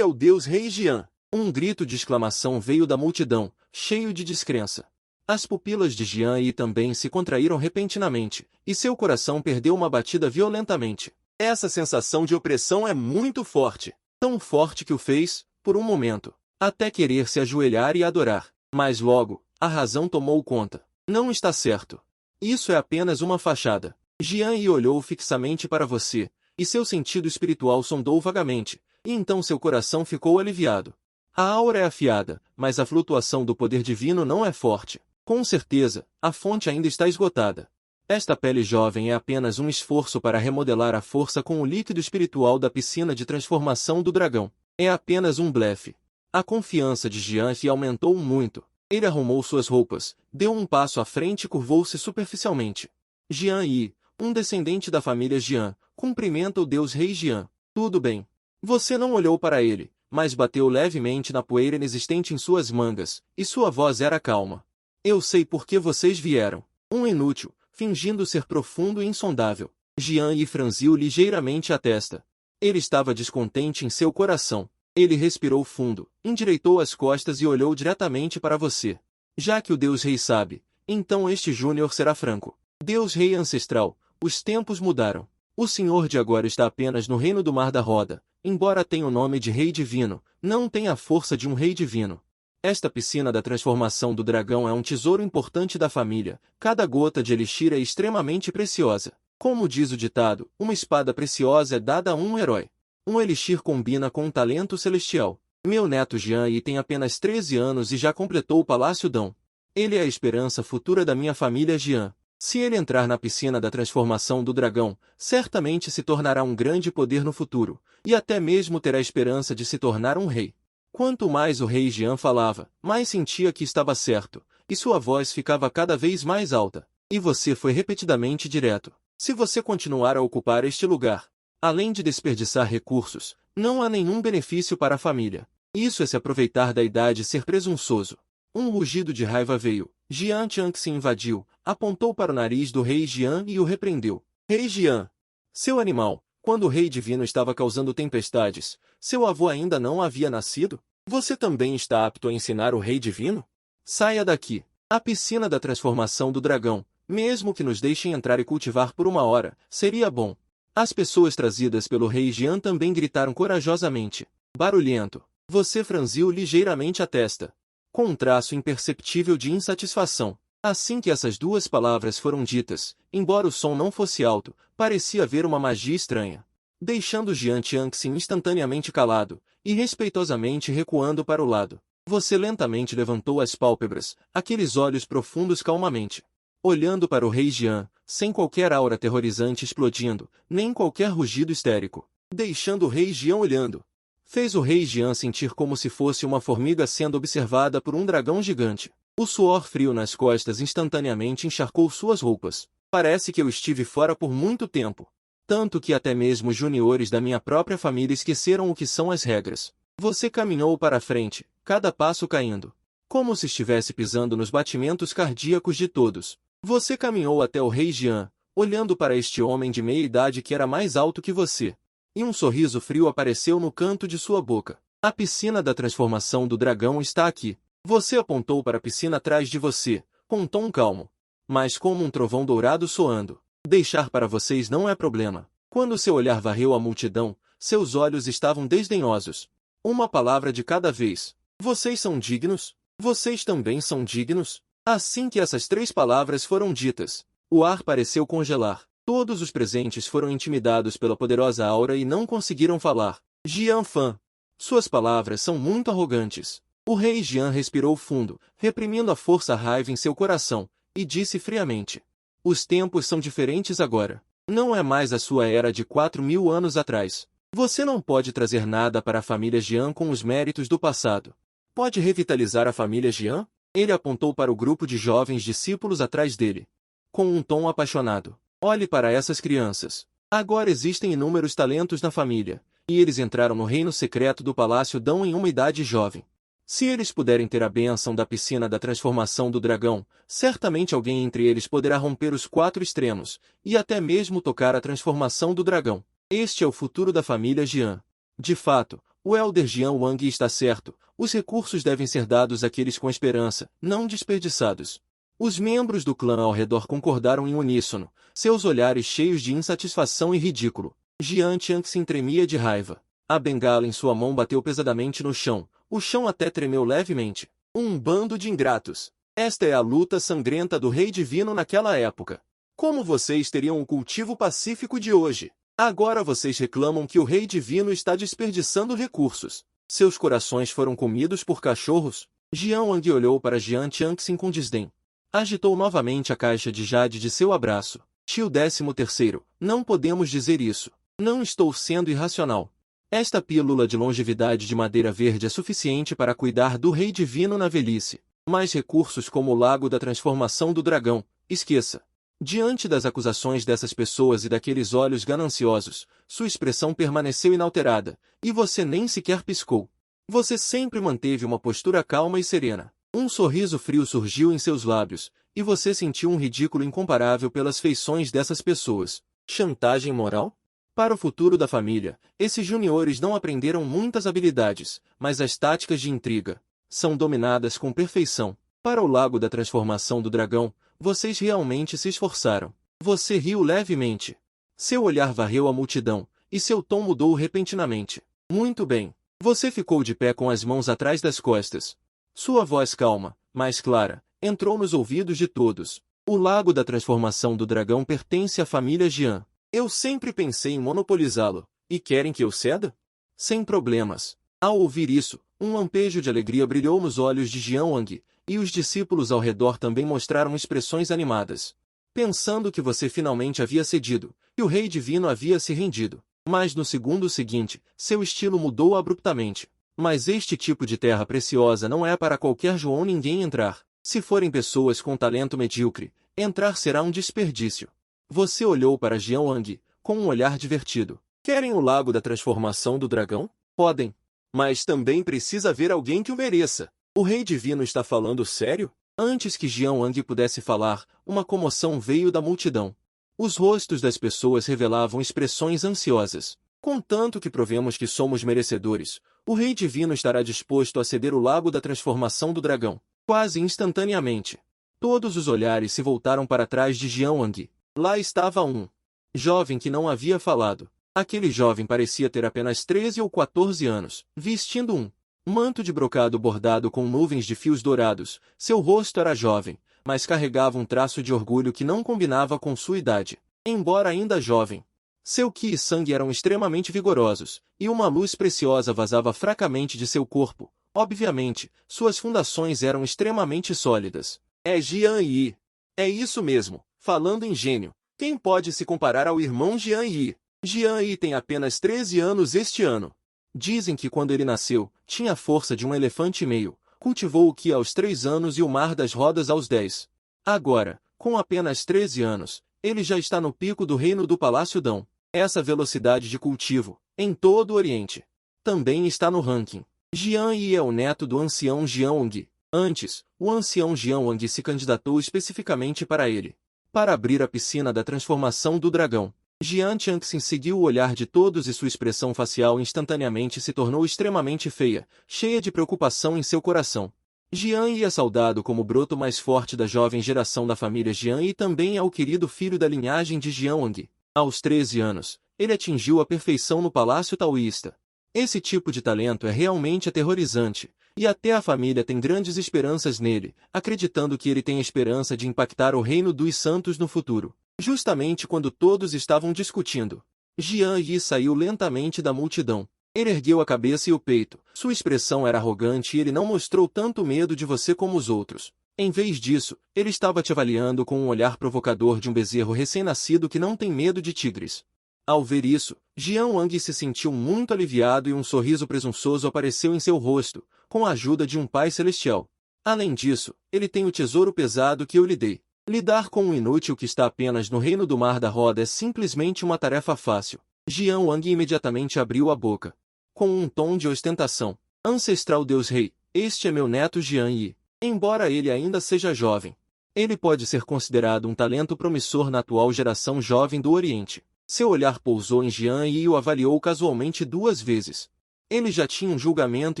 é o Deus Rei Jian. Um grito de exclamação veio da multidão, cheio de descrença. As pupilas de Jian Yi também se contraíram repentinamente, e seu coração perdeu uma batida violentamente. Essa sensação de opressão é muito forte. Tão forte que o fez, por um momento, até querer se ajoelhar e adorar. Mas logo, a razão tomou conta. Não está certo. Isso é apenas uma fachada. Jian Yi olhou fixamente para você, e seu sentido espiritual sondou vagamente, e então seu coração ficou aliviado. A aura é afiada, mas a flutuação do poder divino não é forte. Com certeza, a fonte ainda está esgotada. Esta pele jovem é apenas um esforço para remodelar a força com o líquido espiritual da piscina de transformação do dragão. É apenas um blefe. A confiança de Jian Yi aumentou muito. Ele arrumou suas roupas, deu um passo à frente e curvou-se superficialmente. Jian Yi, um descendente da família Jian, cumprimenta o Deus Rei Jian. Tudo bem. Você não olhou para ele, mas bateu levemente na poeira inexistente em suas mangas, e sua voz era calma. Eu sei por que vocês vieram. Um inútil, fingindo ser profundo e insondável. Jian Yi franziu ligeiramente a testa. Ele estava descontente em seu coração. Ele respirou fundo, endireitou as costas e olhou diretamente para você. Já que o Deus Rei sabe, então este Júnior será franco. Deus Rei ancestral, os tempos mudaram. O Senhor de agora está apenas no reino do Mar da Roda. Embora tenha o nome de Rei Divino, não tem a força de um Rei Divino. Esta piscina da transformação do dragão é um tesouro importante da família. Cada gota de elixir é extremamente preciosa. Como diz o ditado, uma espada preciosa é dada a um herói. Um elixir combina com um talento celestial. Meu neto Jean tem apenas 13 anos e já completou o Palácio Dão. Ele é a esperança futura da minha família Jean. Se ele entrar na piscina da transformação do dragão, certamente se tornará um grande poder no futuro, e até mesmo terá esperança de se tornar um rei. Quanto mais o rei Jean falava, mais sentia que estava certo, e sua voz ficava cada vez mais alta. E você foi repetidamente direto. Se você continuar a ocupar este lugar, além de desperdiçar recursos, não há nenhum benefício para a família. Isso é se aproveitar da idade e ser presunçoso. Um rugido de raiva veio. Jian Chang se invadiu, apontou para o nariz do rei Jian e o repreendeu. Rei Jian! Seu animal, quando o rei divino estava causando tempestades, seu avô ainda não havia nascido? Você também está apto a ensinar o rei divino? Saia daqui! A piscina da transformação do dragão, mesmo que nos deixem entrar e cultivar por 1 hora, seria bom. As pessoas trazidas pelo rei Jian também gritaram corajosamente. Barulhento. Você franziu ligeiramente a testa, com um traço imperceptível de insatisfação. Assim que essas duas palavras foram ditas, embora o som não fosse alto, parecia haver uma magia estranha. Deixando Jian Tianxin instantaneamente calado, e respeitosamente recuando para o lado, você lentamente levantou as pálpebras, aqueles olhos profundos calmamente. Olhando para o rei Jian, sem qualquer aura aterrorizante explodindo, nem qualquer rugido histérico. Deixando o rei Jian olhando, fez o rei Jian sentir como se fosse uma formiga sendo observada por um dragão gigante. O suor frio nas costas instantaneamente encharcou suas roupas. Parece que eu estive fora por muito tempo. Tanto que até mesmo os juniores da minha própria família esqueceram o que são as regras. Você caminhou para a frente, cada passo caindo, como se estivesse pisando nos batimentos cardíacos de todos. Você caminhou até o rei Jian, olhando para este homem de meia idade que era mais alto que você. E um sorriso frio apareceu no canto de sua boca. A piscina da transformação do dragão está aqui. Você apontou para a piscina atrás de você, com um tom calmo, mas como um trovão dourado soando. Deixar para vocês não é problema. Quando seu olhar varreu a multidão, seus olhos estavam desdenhosos. Uma palavra de cada vez. Vocês são dignos? Vocês também são dignos? Assim que essas 3 palavras foram ditas, o ar pareceu congelar. Todos os presentes foram intimidados pela poderosa aura e não conseguiram falar. Jian Fan. Suas palavras são muito arrogantes. O rei Jian respirou fundo, reprimindo a força raiva em seu coração, e disse friamente. Os tempos são diferentes agora. Não é mais a sua era de 4.000 anos atrás. Você não pode trazer nada para a família Jian com os méritos do passado. Pode revitalizar a família Jian? Ele apontou para o grupo de jovens discípulos atrás dele, com um tom apaixonado. Olhe para essas crianças. Agora existem inúmeros talentos na família, e eles entraram no reino secreto do Palácio Dão em uma idade jovem. Se eles puderem ter a bênção da piscina da transformação do dragão, certamente alguém entre eles poderá romper os 4 extremos, e até mesmo tocar a transformação do dragão. Este é o futuro da família Jian. De fato, o Elder Jian Wang está certo, os recursos devem ser dados àqueles com esperança, não desperdiçados. Os membros do clã ao redor concordaram em uníssono, seus olhares cheios de insatisfação e ridículo. Jian Tianxin tremia de raiva. A bengala em sua mão bateu pesadamente no chão, o chão até tremeu levemente. Um bando de ingratos. Esta é a luta sangrenta do rei divino naquela época. Como vocês teriam o cultivo pacífico de hoje? Agora vocês reclamam que o rei divino está desperdiçando recursos. Seus corações foram comidos por cachorros? Jian Wang olhou para Jian Tianxin com desdém. Agitou novamente a caixa de jade de seu abraço. Tio 13º, não podemos dizer isso. Não estou sendo irracional. Esta pílula de longevidade de madeira verde é suficiente para cuidar do rei divino na velhice. Mais recursos como o lago da transformação do dragão, esqueça. Diante das acusações dessas pessoas e daqueles olhos gananciosos, sua expressão permaneceu inalterada, e você nem sequer piscou. Você sempre manteve uma postura calma e serena. Um sorriso frio surgiu em seus lábios, e você sentiu um ridículo incomparável pelas feições dessas pessoas. Chantagem moral? Para o futuro da família, esses juniores não aprenderam muitas habilidades, mas as táticas de intriga são dominadas com perfeição. Para o lago da transformação do dragão, vocês realmente se esforçaram. Você riu levemente. Seu olhar varreu a multidão, e seu tom mudou repentinamente. Muito bem. Você ficou de pé com as mãos atrás das costas. Sua voz calma, mas clara, entrou nos ouvidos de todos. O lago da transformação do dragão pertence à família Jian. Eu sempre pensei em monopolizá-lo. E querem que eu ceda? Sem problemas. Ao ouvir isso, um lampejo de alegria brilhou nos olhos de Jian Wang, e os discípulos ao redor também mostraram expressões animadas. Pensando que você finalmente havia cedido, e o rei divino havia se rendido. Mas no segundo seguinte, seu estilo mudou abruptamente. Mas este tipo de terra preciosa não é para qualquer João ninguém entrar. Se forem pessoas com talento medíocre, entrar será um desperdício. Você olhou para Jian Wang, com um olhar divertido. Querem o lago da transformação do dragão? Podem. Mas também precisa haver alguém que o mereça. O rei divino está falando sério? Antes que Jian Wang pudesse falar, uma comoção veio da multidão. Os rostos das pessoas revelavam expressões ansiosas. Contanto que provemos que somos merecedores, o rei divino estará disposto a ceder o lago da transformação do dragão. Quase instantaneamente, todos os olhares se voltaram para trás de Jian Wang. Lá estava um jovem que não havia falado. Aquele jovem parecia ter apenas 13 ou 14 anos, vestindo um manto de brocado bordado com nuvens de fios dourados. Seu rosto era jovem, mas carregava um traço de orgulho que não combinava com sua idade. Embora ainda jovem, seu qi e sangue eram extremamente vigorosos, e uma luz preciosa vazava fracamente de seu corpo. Obviamente, suas fundações eram extremamente sólidas. É Jian Yi. É isso mesmo, falando em gênio. Quem pode se comparar ao irmão Jian Yi? Jian Yi tem apenas 13 anos este ano. Dizem que quando ele nasceu, tinha a força de um elefante e meio, cultivou o Qi aos 3 anos e o Mar das Rodas aos 10. Agora, com apenas 13 anos, ele já está no pico do reino do Palácio Dão. Essa velocidade de cultivo, em todo o Oriente, também está no ranking. Jian Yi é o neto do ancião Jian Wang. Antes, o ancião Jian Wang se candidatou especificamente para ele, para abrir a piscina da transformação do dragão. Jian Changxin seguiu o olhar de todos e sua expressão facial instantaneamente se tornou extremamente feia, cheia de preocupação em seu coração. Jian Yi é saudado como o broto mais forte da jovem geração da família Jian e também é o querido filho da linhagem de Jian Wang. Aos 13 anos, ele atingiu a perfeição no Palácio Taoísta. Esse tipo de talento é realmente aterrorizante, e até a família tem grandes esperanças nele, acreditando que ele tem a esperança de impactar o reino dos santos no futuro. Justamente quando todos estavam discutindo, Jian Yi saiu lentamente da multidão. Ele ergueu a cabeça e o peito. Sua expressão era arrogante e ele não mostrou tanto medo de você como os outros. Em vez disso, ele estava te avaliando com um olhar provocador de um bezerro recém-nascido que não tem medo de tigres. Ao ver isso, Jian Wang se sentiu muito aliviado e um sorriso presunçoso apareceu em seu rosto, com a ajuda de um pai celestial. Além disso, ele tem o tesouro pesado que eu lhe dei. Lidar com um inútil que está apenas no reino do Mar da Roda é simplesmente uma tarefa fácil. Jian Wang imediatamente abriu a boca, com um tom de ostentação. Ancestral Deus Rei, este é meu neto Jian Yi. Embora ele ainda seja jovem, ele pode ser considerado um talento promissor na atual geração jovem do Oriente. Seu olhar pousou em Jian Yi e o avaliou casualmente 2 vezes. Ele já tinha um julgamento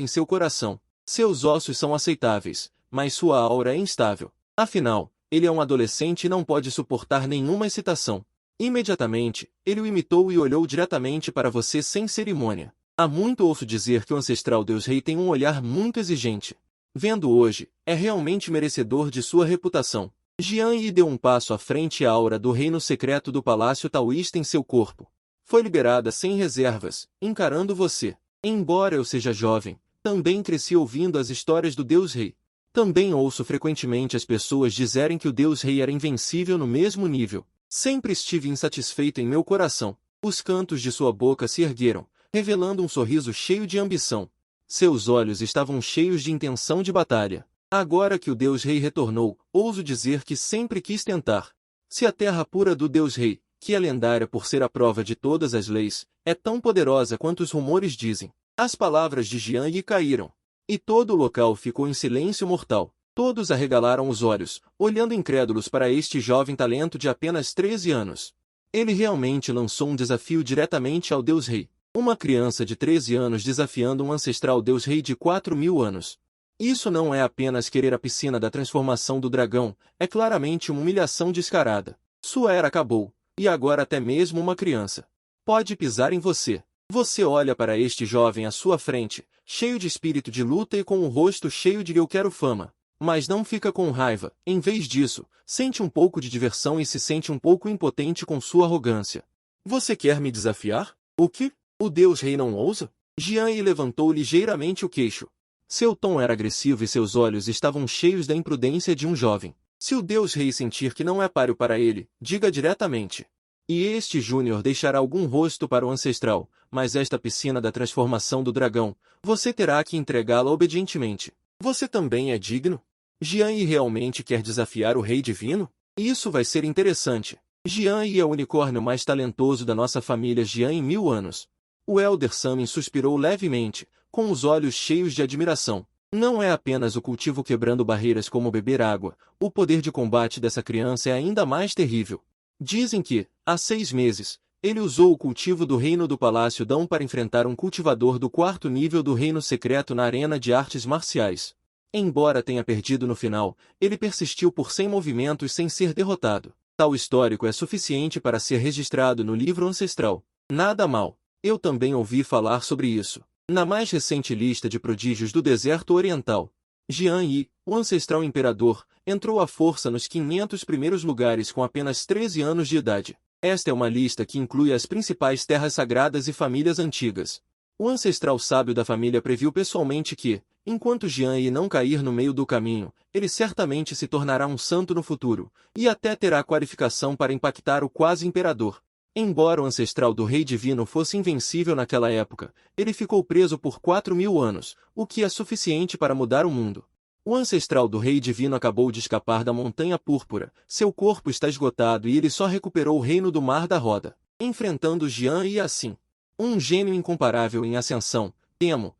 em seu coração. Seus ossos são aceitáveis, mas sua aura é instável. Afinal, ele é um adolescente e não pode suportar nenhuma excitação. Imediatamente, ele o imitou e olhou diretamente para você sem cerimônia. Há muito ouço dizer que o ancestral Deus Rei tem um olhar muito exigente. Vendo hoje, é realmente merecedor de sua reputação. Jian Yi deu um passo à frente e a aura do reino secreto do Palácio Taoísta em seu corpo foi liberada sem reservas, encarando você. Embora eu seja jovem, também cresci ouvindo as histórias do Deus Rei. Também ouço frequentemente as pessoas dizerem que o Deus Rei era invencível no mesmo nível. Sempre estive insatisfeito em meu coração. Os cantos de sua boca se ergueram, revelando um sorriso cheio de ambição. Seus olhos estavam cheios de intenção de batalha. Agora que o Deus Rei retornou, ouso dizer que sempre quis tentar. Se a terra pura do Deus Rei, que é lendária por ser a prova de todas as leis, é tão poderosa quanto os rumores dizem. As palavras de Jian Yi caíram. E todo o local ficou em silêncio mortal. Todos arregalaram os olhos, olhando incrédulos para este jovem talento de apenas 13 anos. Ele realmente lançou um desafio diretamente ao Deus Rei. Uma criança de 13 anos desafiando um ancestral Deus Rei de 4.000 anos. Isso não é apenas querer a piscina da transformação do dragão, é claramente uma humilhação descarada. Sua era acabou, e agora até mesmo uma criança pode pisar em você. Você olha para este jovem à sua frente, cheio de espírito de luta e com o rosto cheio de "eu quero fama". Mas não fica com raiva, em vez disso, sente um pouco de diversão e se sente um pouco impotente com sua arrogância. Você quer me desafiar? O quê? O Deus Rei não ousa? Jian Yi levantou ligeiramente o queixo. Seu tom era agressivo e seus olhos estavam cheios da imprudência de um jovem. Se o Deus Rei sentir que não é páreo para ele, diga diretamente. E este Júnior deixará algum rosto para o ancestral, mas esta piscina da transformação do dragão, você terá que entregá-la obedientemente. Você também é digno? Jian Yi realmente quer desafiar o Rei Divino? Isso vai ser interessante. Jian Yi é o unicórnio mais talentoso da nossa família Jian em 1000 anos. O Elder Samin suspirou levemente, com os olhos cheios de admiração. Não é apenas o cultivo quebrando barreiras como beber água, o poder de combate dessa criança é ainda mais terrível. Dizem que, há 6 meses, ele usou o cultivo do reino do Palácio Dão para enfrentar um cultivador do 4º nível do reino secreto na arena de artes marciais. Embora tenha perdido no final, ele persistiu por 100 movimentos sem ser derrotado. Tal histórico é suficiente para ser registrado no livro ancestral. Nada mal. Eu também ouvi falar sobre isso. Na mais recente lista de prodígios do deserto oriental, Jian Yi, o ancestral imperador, entrou à força nos 500 primeiros lugares com apenas 13 anos de idade. Esta é uma lista que inclui as principais terras sagradas e famílias antigas. O ancestral sábio da família previu pessoalmente que, enquanto Jian Yi não cair no meio do caminho, ele certamente se tornará um santo no futuro, e até terá qualificação para impactar o quase imperador. Embora o ancestral do Rei Divino fosse invencível naquela época, ele ficou preso por 4000 anos, o que é suficiente para mudar o mundo. O ancestral do Rei Divino acabou de escapar da Montanha Púrpura, seu corpo está esgotado e ele só recuperou o reino do Mar da Roda, enfrentando Jian Yi assim. Um gênio incomparável em ascensão, temo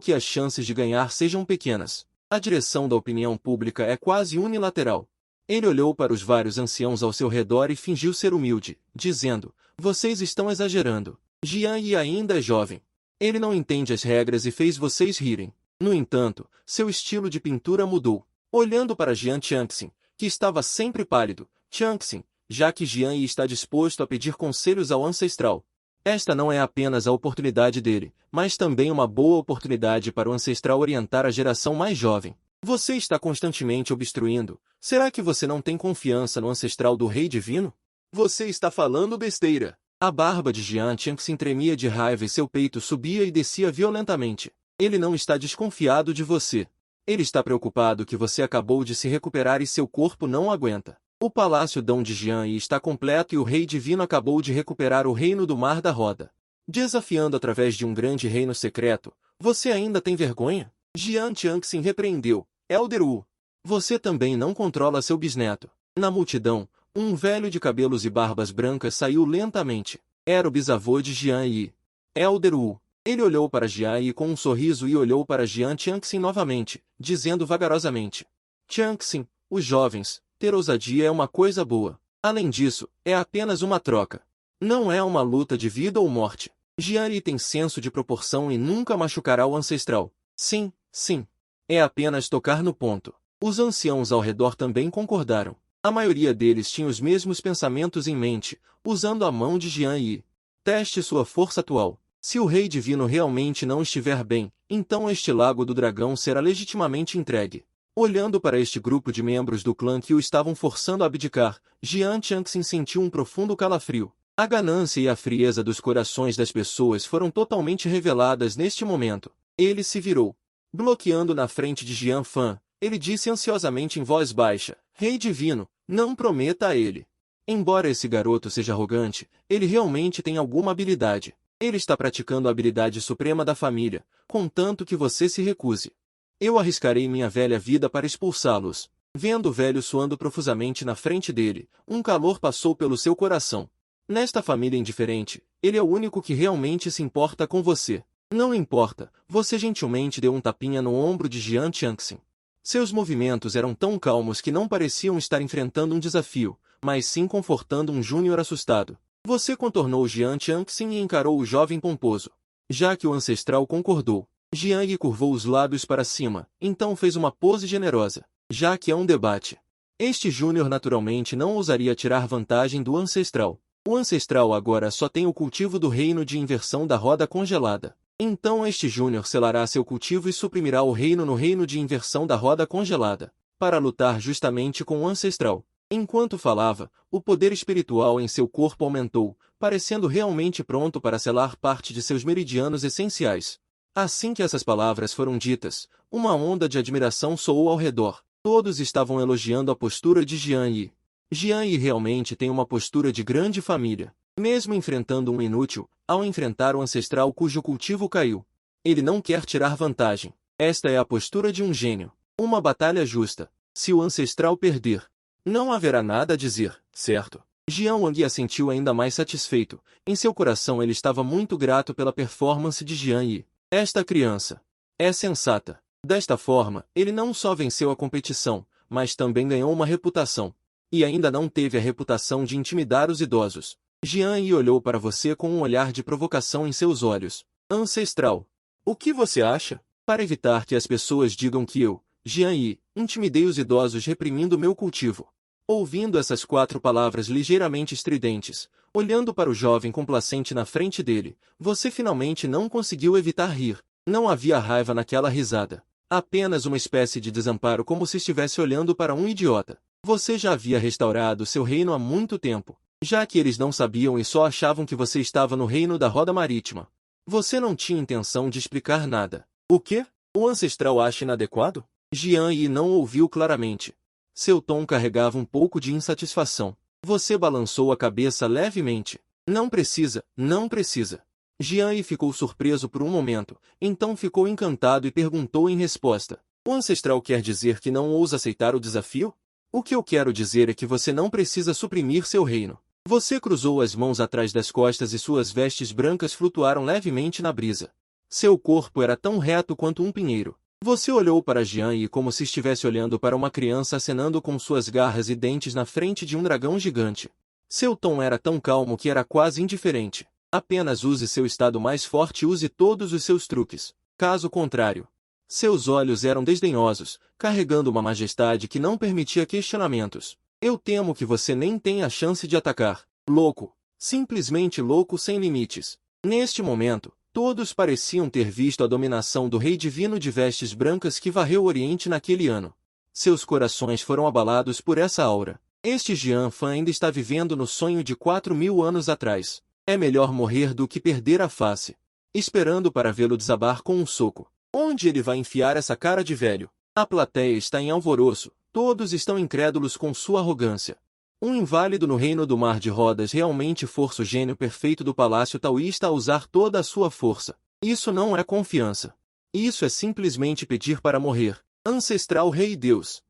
que as chances de ganhar sejam pequenas. A direção da opinião pública é quase unilateral. Ele olhou para os vários anciãos ao seu redor e fingiu ser humilde, dizendo, vocês estão exagerando. Jian Yi ainda é jovem. Ele não entende as regras e fez vocês rirem. No entanto, seu estilo de pintura mudou. Olhando para Jian Changxin, que estava sempre pálido, Changxin, já que Jian Yi está disposto a pedir conselhos ao ancestral. Esta não é apenas a oportunidade dele, mas também uma boa oportunidade para o ancestral orientar a geração mais jovem. Você está constantemente obstruindo. Será que você não tem confiança no ancestral do Rei Divino? Você está falando besteira. A barba de Jian Changxin tremia de raiva e seu peito subia e descia violentamente. Ele não está desconfiado de você. Ele está preocupado que você acabou de se recuperar e seu corpo não aguenta. O Palácio Dão de Jian Yi está completo e o Rei Divino acabou de recuperar o reino do Mar da Roda. Desafiando através de um grande reino secreto, você ainda tem vergonha? Jian Changxin repreendeu. Elder Wu, você também não controla seu bisneto. Na multidão, um velho de cabelos e barbas brancas saiu lentamente. Era o bisavô de Jian Yi. Elder Wu. Ele olhou para Jian Yi com um sorriso e olhou para Jian Changxin novamente, dizendo vagarosamente. Changxin, os jovens, ter ousadia é uma coisa boa. Além disso, é apenas uma troca. Não é uma luta de vida ou morte. Jian Yi tem senso de proporção e nunca machucará o ancestral. Sim, sim. É apenas tocar no ponto. Os anciãos ao redor também concordaram. A maioria deles tinha os mesmos pensamentos em mente, usando a mão de Jian Yi. Teste sua força atual. Se o Rei Divino realmente não estiver bem, então este Lago do Dragão será legitimamente entregue. Olhando para este grupo de membros do clã que o estavam forçando a abdicar, Jian Changxin sentiu um profundo calafrio. A ganância e a frieza dos corações das pessoas foram totalmente reveladas neste momento. Ele se virou. Bloqueando na frente de Jian Fan, ele disse ansiosamente em voz baixa, Rei Divino, não prometa a ele. Embora esse garoto seja arrogante, ele realmente tem alguma habilidade. Ele está praticando a habilidade suprema da família, contanto que você se recuse. Eu arriscarei minha velha vida para expulsá-los. Vendo o velho suando profusamente na frente dele, um calor passou pelo seu coração. Nesta família indiferente, ele é o único que realmente se importa com você. Não importa, você gentilmente deu um tapinha no ombro de Jian Changxin. Seus movimentos eram tão calmos que não pareciam estar enfrentando um desafio, mas sim confortando um júnior assustado. Você contornou Jian Changxin e encarou o jovem pomposo. Já que o ancestral concordou, Jian Yi curvou os lábios para cima, então fez uma pose generosa. Já que é um debate. Este júnior naturalmente não ousaria tirar vantagem do ancestral. O ancestral agora só tem o cultivo do reino de inversão da roda congelada. Então este Júnior selará seu cultivo e suprimirá o reino no reino de inversão da roda congelada, para lutar justamente com o ancestral. Enquanto falava, o poder espiritual em seu corpo aumentou, parecendo realmente pronto para selar parte de seus meridianos essenciais. Assim que essas palavras foram ditas, uma onda de admiração soou ao redor. Todos estavam elogiando a postura de Jian Yi. Jian Yi realmente tem uma postura de grande família. Mesmo enfrentando um inútil, ao enfrentar o ancestral cujo cultivo caiu, ele não quer tirar vantagem. Esta é a postura de um gênio. Uma batalha justa. Se o ancestral perder, não haverá nada a dizer, certo? Jian Wang assentiu ainda mais satisfeito. Em seu coração ele estava muito grato pela performance de Jian Yi. Esta criança é sensata. Desta forma, ele não só venceu a competição, mas também ganhou uma reputação. E ainda não teve a reputação de intimidar os idosos. Jian Yi olhou para você com um olhar de provocação em seus olhos. Ancestral. O que você acha? Para evitar que as pessoas digam que eu, Jian Yi, intimidei os idosos reprimindo meu cultivo. Ouvindo essas 4 palavras ligeiramente estridentes, olhando para o jovem complacente na frente dele, você finalmente não conseguiu evitar rir. Não havia raiva naquela risada. Apenas uma espécie de desamparo, como se estivesse olhando para um idiota. Você já havia restaurado seu reino há muito tempo, já que eles não sabiam e só achavam que você estava no reino da roda marítima. Você não tinha intenção de explicar nada. O quê? O ancestral acha inadequado? Jian Yi não ouviu claramente. Seu tom carregava um pouco de insatisfação. Você balançou a cabeça levemente. Não precisa, não precisa. Jian Yi ficou surpreso por um momento, então ficou encantado e perguntou em resposta. O ancestral quer dizer que não ousa aceitar o desafio? O que eu quero dizer é que você não precisa suprimir seu reino. Você cruzou as mãos atrás das costas e suas vestes brancas flutuaram levemente na brisa. Seu corpo era tão reto quanto um pinheiro. Você olhou para Jian Yi como se estivesse olhando para uma criança acenando com suas garras e dentes na frente de um dragão gigante. Seu tom era tão calmo que era quase indiferente. Apenas use seu estado mais forte e use todos os seus truques. Caso contrário, seus olhos eram desdenhosos, carregando uma majestade que não permitia questionamentos. Eu temo que você nem tenha a chance de atacar. Louco. Simplesmente louco sem limites. Neste momento, todos pareciam ter visto a dominação do Rei Divino de vestes brancas que varreu o Oriente naquele ano. Seus corações foram abalados por essa aura. Este Jian Fan ainda está vivendo no sonho de 4.000 anos atrás. É melhor morrer do que perder a face. Esperando para vê-lo desabar com um soco. Onde ele vai enfiar essa cara de velho? A plateia está em alvoroço. Todos estão incrédulos com sua arrogância. Um inválido no reino do mar de rodas realmente força o gênio perfeito do palácio taoísta a usar toda a sua força. Isso não é confiança. Isso é simplesmente pedir para morrer. Ancestral Rei Deus.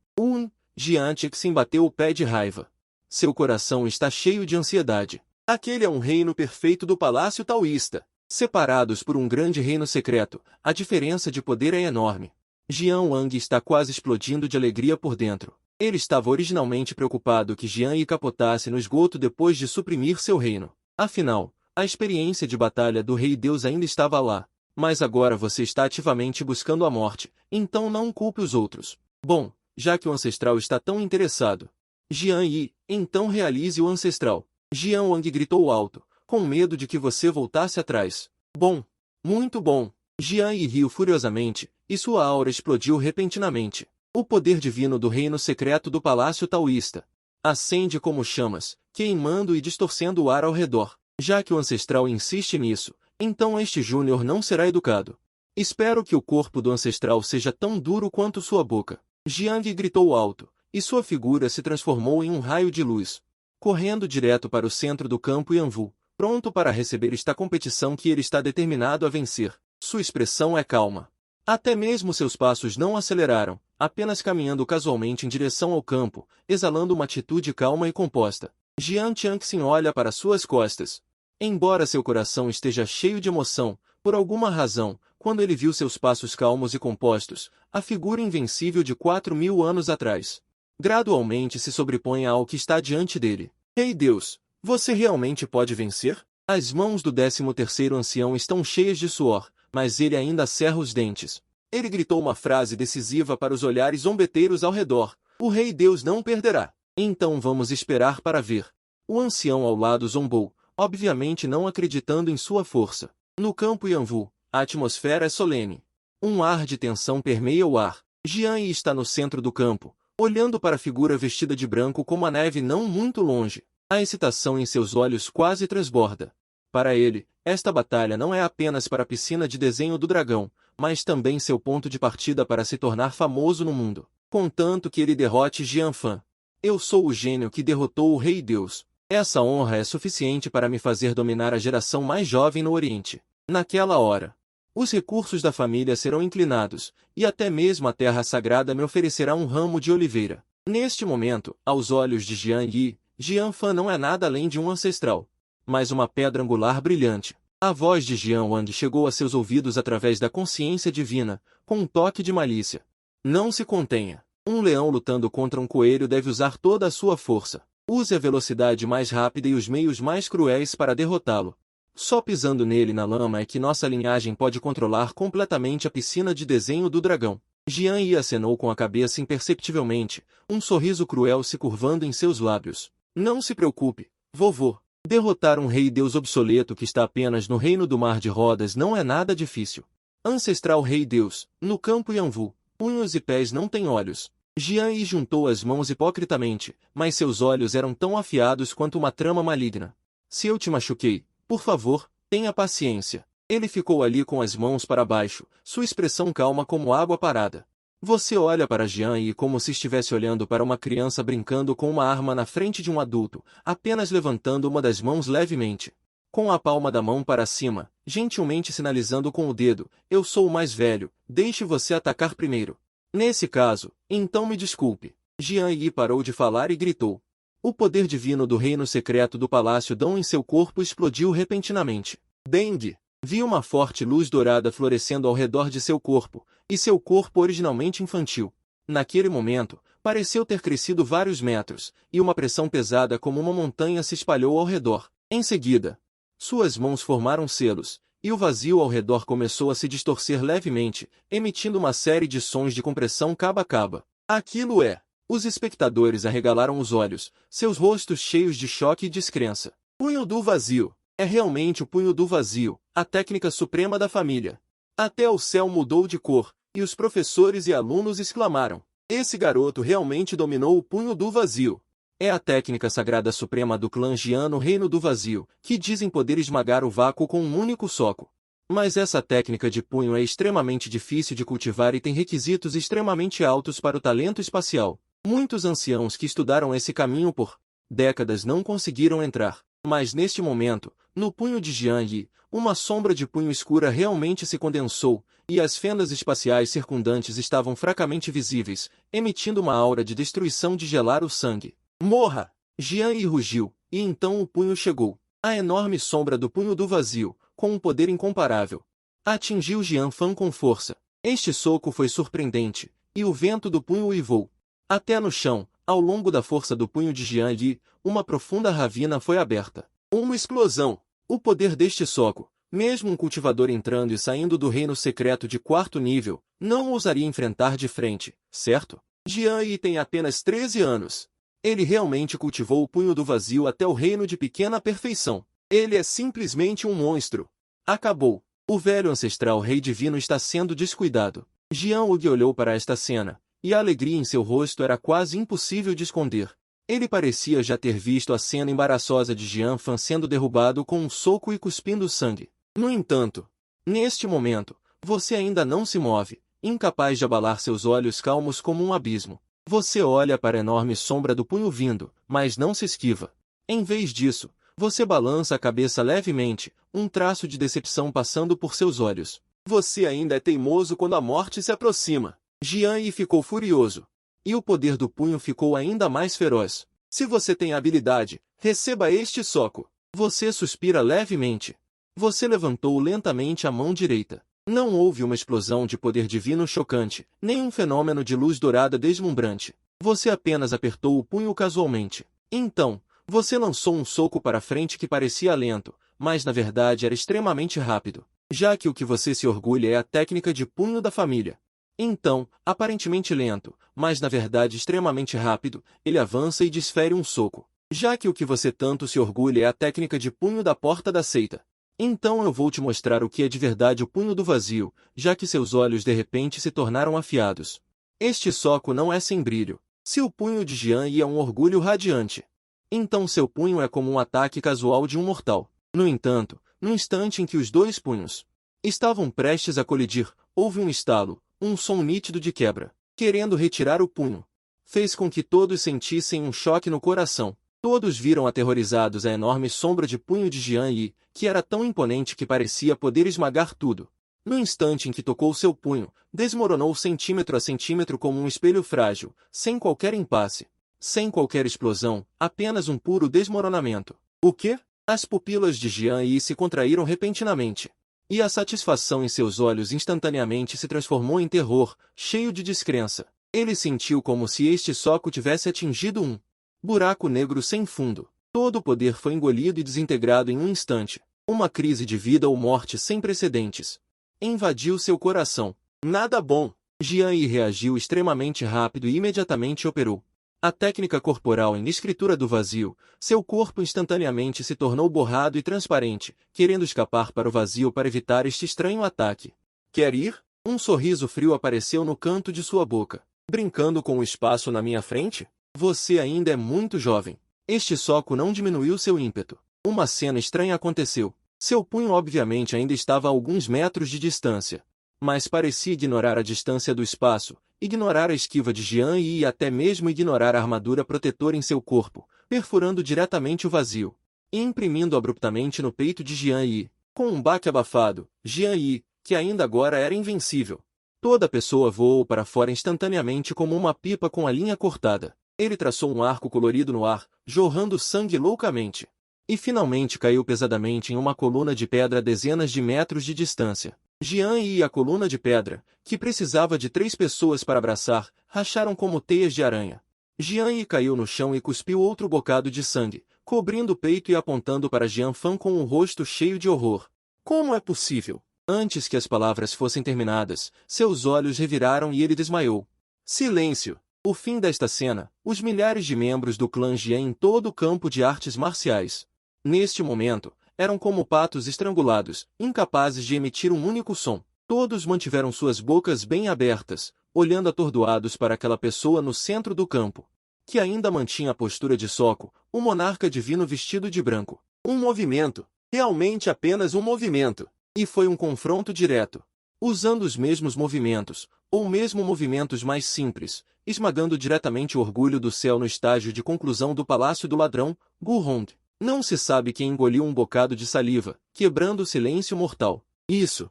Jian Tixin bateu o pé de raiva. Seu coração está cheio de ansiedade. Aquele é um reino perfeito do palácio taoísta. Separados por um grande reino secreto, a diferença de poder é enorme. Jian Wang está quase explodindo de alegria por dentro. Ele estava originalmente preocupado que Jian Yi capotasse no esgoto depois de suprimir seu reino. Afinal, a experiência de batalha do Rei Deus ainda estava lá. Mas agora você está ativamente buscando a morte, então não culpe os outros. Bom, já que o ancestral está tão interessado. Jian Yi, então realize o ancestral. Jian Wang gritou alto, com medo de que você voltasse atrás. Bom. Muito bom. Jian Yi riu furiosamente, e sua aura explodiu repentinamente. O poder divino do reino secreto do palácio taoísta acende como chamas, queimando e distorcendo o ar ao redor. Já que o ancestral insiste nisso, então este Júnior não será educado. Espero que o corpo do ancestral seja tão duro quanto sua boca. Jian Yi gritou alto, e sua figura se transformou em um raio de luz, correndo direto para o centro do campo Yanwu, pronto para receber esta competição que ele está determinado a vencer. Sua expressão é calma. Até mesmo seus passos não aceleraram, apenas caminhando casualmente em direção ao campo, exalando uma atitude calma e composta. Jian Tianxin olha para suas costas. Embora seu coração esteja cheio de emoção, por alguma razão, quando ele viu seus passos calmos e compostos, a figura invencível de 4.000 anos atrás gradualmente se sobrepõe ao que está diante dele. Ei Deus, você realmente pode vencer? As mãos do 13º ancião estão cheias de suor, mas ele ainda cerra os dentes. Ele gritou uma frase decisiva para os olhares zombeteiros ao redor. O Rei Deus não perderá. Então vamos esperar para ver. O ancião ao lado zombou, obviamente não acreditando em sua força. No campo Yanwu, A atmosfera é solene. Um ar de tensão permeia o ar. Jian Yi está no centro do campo, olhando para a figura vestida de branco como a neve não muito longe. A excitação em seus olhos quase transborda. Para ele, esta batalha não é apenas para a piscina de desenho do dragão, mas também seu ponto de partida para se tornar famoso no mundo. Contanto que ele derrote Jian Fan. Eu sou o gênio que derrotou o Rei Deus. Essa honra é suficiente para me fazer dominar a geração mais jovem no Oriente. Naquela hora, os recursos da família serão inclinados, e até mesmo a terra sagrada me oferecerá um ramo de oliveira. Neste momento, aos olhos de Jian Yi, Jian Fan não é nada além de um ancestral, mas uma pedra angular brilhante. A voz de Jian Wang chegou a seus ouvidos através da consciência divina, com um toque de malícia. Não se contenha. Um leão lutando contra um coelho deve usar toda a sua força. Use a velocidade mais rápida e os meios mais cruéis para derrotá-lo. Só pisando nele na lama é que nossa linhagem pode controlar completamente a piscina de desenho do dragão. Jian Yi acenou com a cabeça imperceptivelmente, um sorriso cruel se curvando em seus lábios. Não se preocupe, vovô. Derrotar um rei deus obsoleto que está apenas no reino do mar de rodas não é nada difícil. Ancestral rei deus, no campo Yanwu, punhos e pés não têm olhos. Jian Yi juntou as mãos hipocritamente, mas seus olhos eram tão afiados quanto uma trama maligna. Se eu te machuquei, por favor, tenha paciência. Ele ficou ali com as mãos para baixo, sua expressão calma como água parada. Você olha para Jian Yi como se estivesse olhando para uma criança brincando com uma arma na frente de um adulto, apenas levantando uma das mãos levemente. Com a palma da mão para cima, gentilmente sinalizando com o dedo, eu sou o mais velho, deixe você atacar primeiro. Nesse caso, então me desculpe. Jian Yi parou de falar e gritou. O poder divino do reino secreto do Palácio Dong em seu corpo explodiu repentinamente. Deng! Viu uma forte luz dourada florescendo ao redor de seu corpo, e seu corpo originalmente infantil. Naquele momento, pareceu ter crescido vários metros, e uma pressão pesada como uma montanha se espalhou ao redor. Em seguida, suas mãos formaram selos, e o vazio ao redor começou a se distorcer levemente, emitindo uma série de sons de compressão caba-caba. Aquilo é! Os espectadores arregalaram os olhos, seus rostos cheios de choque e descrença. Punho do vazio! É realmente o punho do vazio, a técnica suprema da família. Até o céu mudou de cor, e os professores e alunos exclamaram. Esse garoto realmente dominou o punho do vazio. É a técnica sagrada suprema do clã Jian no Reino do Vazio, que dizem poder esmagar o vácuo com um único soco. Mas essa técnica de punho é extremamente difícil de cultivar e tem requisitos extremamente altos para o talento espacial. Muitos anciãos que estudaram esse caminho por décadas não conseguiram entrar. Mas neste momento, no punho de Jian Yi, uma sombra de punho escura realmente se condensou, e as fendas espaciais circundantes estavam fracamente visíveis, emitindo uma aura de destruição de gelar o sangue. Morra! Jian Yi rugiu, e então o punho chegou. A enorme sombra do punho do vazio, com um poder incomparável, atingiu Jian Fan com força. Este soco foi surpreendente, e o vento do punho uivou. Até no chão, ao longo da força do punho de Jian Yi, uma profunda ravina foi aberta. Uma explosão! O poder deste soco, mesmo um cultivador entrando e saindo do reino secreto de 4º nível, não ousaria enfrentar de frente, certo? Jian Yi tem apenas 13 anos. Ele realmente cultivou o punho do vazio até o reino de pequena perfeição. Ele é simplesmente um monstro. Acabou. O velho ancestral rei divino está sendo descuidado. Jian Wang olhou para esta cena, e a alegria em seu rosto era quase impossível de esconder. Ele parecia já ter visto a cena embaraçosa de Jian Fan sendo derrubado com um soco e cuspindo sangue. No entanto, neste momento, você ainda não se move, incapaz de abalar seus olhos calmos como um abismo. Você olha para a enorme sombra do punho vindo, mas não se esquiva. Em vez disso, você balança a cabeça levemente, um traço de decepção passando por seus olhos. Você ainda é teimoso quando a morte se aproxima. Jian Yi ficou furioso. E o poder do punho ficou ainda mais feroz. Se você tem habilidade, receba este soco. Você suspira levemente. Você levantou lentamente a mão direita. Não houve uma explosão de poder divino chocante, nem um fenômeno de luz dourada deslumbrante. Você apenas apertou o punho casualmente. Então, você lançou um soco para frente que parecia lento, mas na verdade era extremamente rápido, já que o que você se orgulha é a técnica de punho da família. Então, aparentemente lento, mas na verdade extremamente rápido, ele avança e desfere um soco, já que o que você tanto se orgulha é a técnica de punho da porta da seita. Então eu vou te mostrar o que é de verdade o punho do vazio, já que seus olhos de repente se tornaram afiados. Este soco não é sem brilho. Se o punho de Jian Yi é um orgulho radiante, então seu punho é como um ataque casual de um mortal. No entanto, no instante em que os dois punhos estavam prestes a colidir, houve um estalo, um som nítido de quebra. Querendo retirar o punho, fez com que todos sentissem um choque no coração. Todos viram aterrorizados a enorme sombra de punho de Jian Yi, que era tão imponente que parecia poder esmagar tudo. No instante em que tocou seu punho, desmoronou centímetro a centímetro como um espelho frágil, sem qualquer impasse, sem qualquer explosão, apenas um puro desmoronamento. O quê? As pupilas de Jian Yi se contraíram repentinamente. E a satisfação em seus olhos instantaneamente se transformou em terror, cheio de descrença. Ele sentiu como se este soco tivesse atingido um buraco negro sem fundo. Todo o poder foi engolido e desintegrado em um instante. Uma crise de vida ou morte sem precedentes invadiu seu coração. Nada bom! Jian Yi reagiu extremamente rápido e imediatamente operou a técnica corporal em escritura do vazio. Seu corpo instantaneamente se tornou borrado e transparente, querendo escapar para o vazio para evitar este estranho ataque. Quer ir? Um sorriso frio apareceu no canto de sua boca. Brincando com o espaço na minha frente? Você ainda é muito jovem. Este soco não diminuiu seu ímpeto. Uma cena estranha aconteceu. Seu punho obviamente ainda estava a alguns metros de distância, mas parecia ignorar a distância do espaço, ignorar a esquiva de Jian Yi e até mesmo ignorar a armadura protetora em seu corpo, perfurando diretamente o vazio e imprimindo abruptamente no peito de Jian Yi. Com um baque abafado, Jian Yi, que ainda agora era invencível, toda a pessoa voou para fora instantaneamente como uma pipa com a linha cortada. Ele traçou um arco colorido no ar, jorrando sangue loucamente, e finalmente caiu pesadamente em uma coluna de pedra a dezenas de metros de distância. Jian Yi e a coluna de pedra, que precisava de 3 pessoas para abraçar, racharam como teias de aranha. Jian Yi caiu no chão e cuspiu outro bocado de sangue, cobrindo o peito e apontando para Jian Fan com um rosto cheio de horror. Como é possível? Antes que as palavras fossem terminadas, seus olhos reviraram e ele desmaiou. Silêncio! O fim desta cena, os milhares de membros do clã Jian em todo o campo de artes marciais. Neste momento, eram como patos estrangulados, incapazes de emitir um único som. Todos mantiveram suas bocas bem abertas, olhando atordoados para aquela pessoa no centro do campo, que ainda mantinha a postura de soco, o monarca divino vestido de branco. Um movimento, realmente apenas um movimento, e foi um confronto direto. Usando os mesmos movimentos, ou mesmo movimentos mais simples, esmagando diretamente o orgulho do céu no estágio de conclusão do Palácio do Ladrão, Gu Hong. Não se sabe quem engoliu um bocado de saliva, quebrando o silêncio mortal. Isso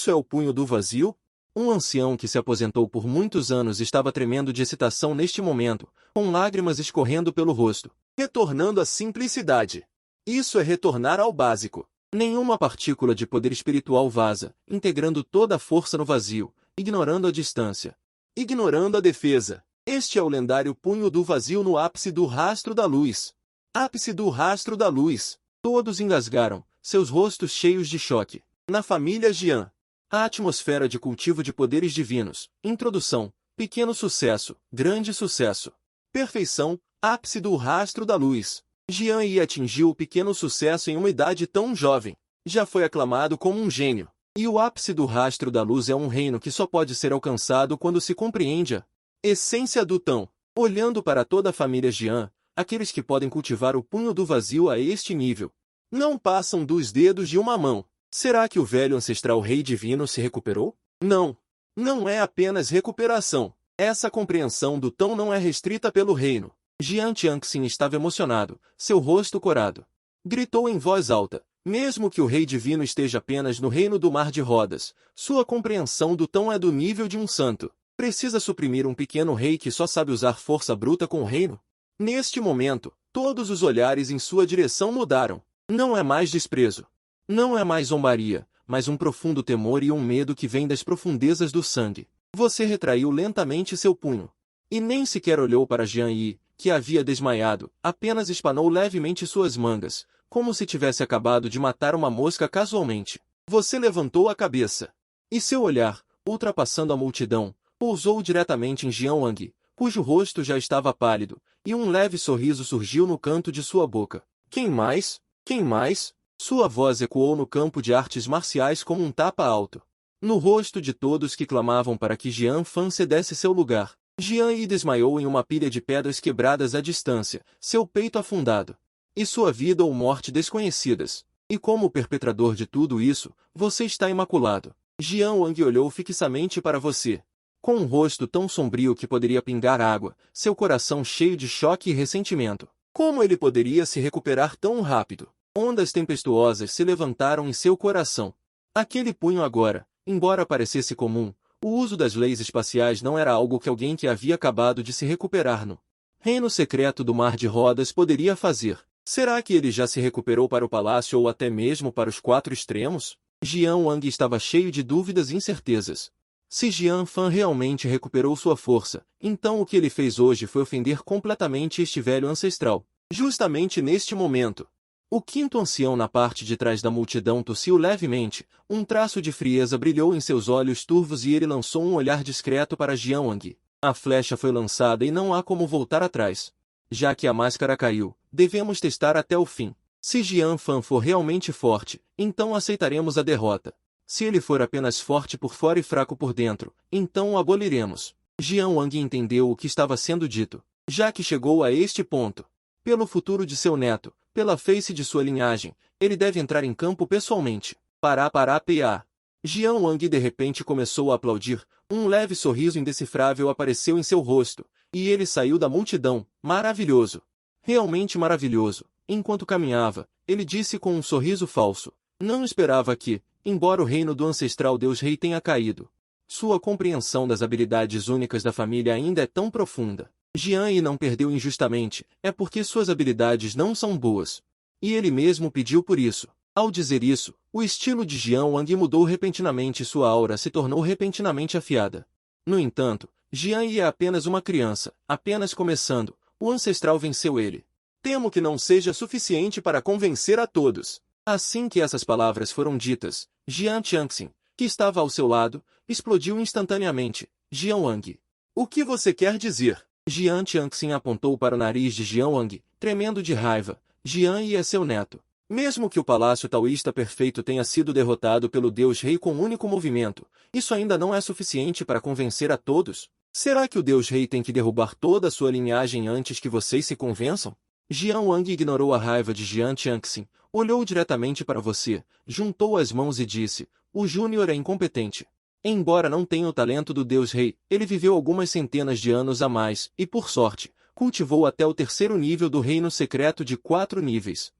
é o punho do vazio? Um ancião que se aposentou por muitos anos estava tremendo de excitação neste momento, com lágrimas escorrendo pelo rosto. Retornando à simplicidade. Isso é retornar ao básico. Nenhuma partícula de poder espiritual vaza, integrando toda a força no vazio, ignorando a distância, ignorando a defesa. Este é o lendário punho do vazio no ápice do rastro da luz. Ápice do rastro da luz. Todos engasgaram, seus rostos cheios de choque. Na família Jian. A atmosfera de cultivo de poderes divinos. Introdução. Pequeno sucesso. Grande sucesso. Perfeição. Ápice do rastro da luz. Jian Yi atingiu o pequeno sucesso em uma idade tão jovem. Já foi aclamado como um gênio. E o ápice do rastro da luz é um reino que só pode ser alcançado quando se compreende a essência do Tão. Olhando para toda a família Jian, aqueles que podem cultivar o punho do vazio a este nível não passam dos dedos de uma mão. Será que o velho ancestral rei divino se recuperou? Não. Não é apenas recuperação. Essa compreensão do Tão não é restrita pelo reino. Jian Tianxin estava emocionado, seu rosto corado. Gritou em voz alta, mesmo que o rei divino esteja apenas no reino do mar de rodas, sua compreensão do Tão é do nível de um santo. Precisa suprimir um pequeno rei que só sabe usar força bruta com o reino? Neste momento, todos os olhares em sua direção mudaram. Não é mais desprezo. Não é mais zombaria, mas um profundo temor e um medo que vem das profundezas do sangue. Você retraiu lentamente seu punho. E nem sequer olhou para Jian Yi, que havia desmaiado, apenas espanou levemente suas mangas, como se tivesse acabado de matar uma mosca casualmente. Você levantou a cabeça. E seu olhar, ultrapassando a multidão, pousou diretamente em Jian Wang, cujo rosto já estava pálido, e um leve sorriso surgiu no canto de sua boca. Quem mais? Quem mais? Sua voz ecoou no campo de artes marciais como um tapa alto. No rosto de todos que clamavam para que Jian Fan cedesse seu lugar, Jian Yi desmaiou em uma pilha de pedras quebradas à distância, seu peito afundado. E sua vida ou morte desconhecidas. E como o perpetrador de tudo isso, você está imaculado. Jian Wang olhou fixamente para você. Com um rosto tão sombrio que poderia pingar água, seu coração cheio de choque e ressentimento. Como ele poderia se recuperar tão rápido? Ondas tempestuosas se levantaram em seu coração. Aquele punho agora, embora parecesse comum, o uso das leis espaciais não era algo que alguém que havia acabado de se recuperar no reino secreto do Mar de Rodas poderia fazer. Será que ele já se recuperou para o palácio ou até mesmo para os 4 extremos? Jian Wang estava cheio de dúvidas e incertezas. Se Jian Fan realmente recuperou sua força, então o que ele fez hoje foi ofender completamente este velho ancestral. Justamente neste momento, o quinto ancião na parte de trás da multidão tossiu levemente, um traço de frieza brilhou em seus olhos turvos e ele lançou um olhar discreto para Jian Wang. A flecha foi lançada e não há como voltar atrás. Já que a máscara caiu, devemos testar até o fim. Se Jian Fan for realmente forte, então aceitaremos a derrota. Se ele for apenas forte por fora e fraco por dentro, então o aboliremos. Jian Wang entendeu o que estava sendo dito, já que chegou a este ponto. Pelo futuro de seu neto, pela face de sua linhagem, ele deve entrar em campo pessoalmente. Pará, piá. Jian Wang de repente começou a aplaudir, um leve sorriso indecifrável apareceu em seu rosto, e ele saiu da multidão. Maravilhoso! Realmente maravilhoso! Enquanto caminhava, ele disse com um sorriso falso. Não esperava que, embora o reino do ancestral Deus Rei tenha caído, sua compreensão das habilidades únicas da família ainda é tão profunda. Jian Yi não perdeu injustamente, é porque suas habilidades não são boas. E ele mesmo pediu por isso. Ao dizer isso, o estilo de Jian Wang mudou repentinamente e sua aura se tornou repentinamente afiada. No entanto, Jian Yi é apenas uma criança, apenas começando, o ancestral venceu ele. Temo que não seja suficiente para convencer a todos. Assim que essas palavras foram ditas, Jian Changxin, que estava ao seu lado, explodiu instantaneamente. Jian Wang. O que você quer dizer? Jian Changxin apontou para o nariz de Jian Wang, tremendo de raiva. Jian Yi é seu neto. Mesmo que o palácio taoísta perfeito tenha sido derrotado pelo Deus Rei com um único movimento, isso ainda não é suficiente para convencer a todos? Será que o Deus Rei tem que derrubar toda a sua linhagem antes que vocês se convençam? Jian Wang ignorou a raiva de Jian Changxin, olhou diretamente para você, juntou as mãos e disse, o Júnior é incompetente. Embora não tenha o talento do Deus Rei, ele viveu algumas centenas de anos a mais, e por sorte, cultivou até o 3º nível do reino secreto de 4 níveis.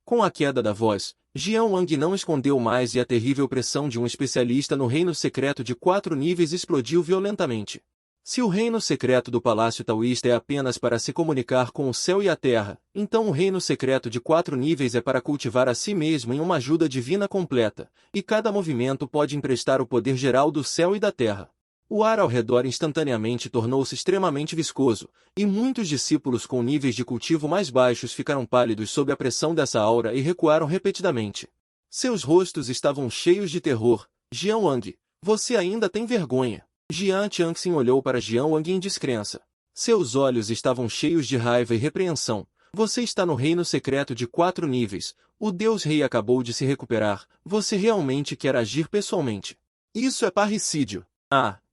Com a queda da voz, Jian Wang não escondeu mais e a terrível pressão de um especialista no reino secreto de 4 níveis explodiu violentamente. Se o reino secreto do Palácio Taoísta é apenas para se comunicar com o céu e a terra, então o reino secreto de 4 níveis é para cultivar a si mesmo em uma ajuda divina completa, e cada movimento pode emprestar o poder geral do céu e da terra. O ar ao redor instantaneamente tornou-se extremamente viscoso, e muitos discípulos com níveis de cultivo mais baixos ficaram pálidos sob a pressão dessa aura e recuaram repetidamente. Seus rostos estavam cheios de terror. Jian Wang, você ainda tem vergonha. Jian Changxin olhou para Jian Wang em descrença. Seus olhos estavam cheios de raiva e repreensão. Você está no reino secreto de 4 níveis. O Deus Rei acabou de se recuperar. Você realmente quer agir pessoalmente? Isso é parricídio.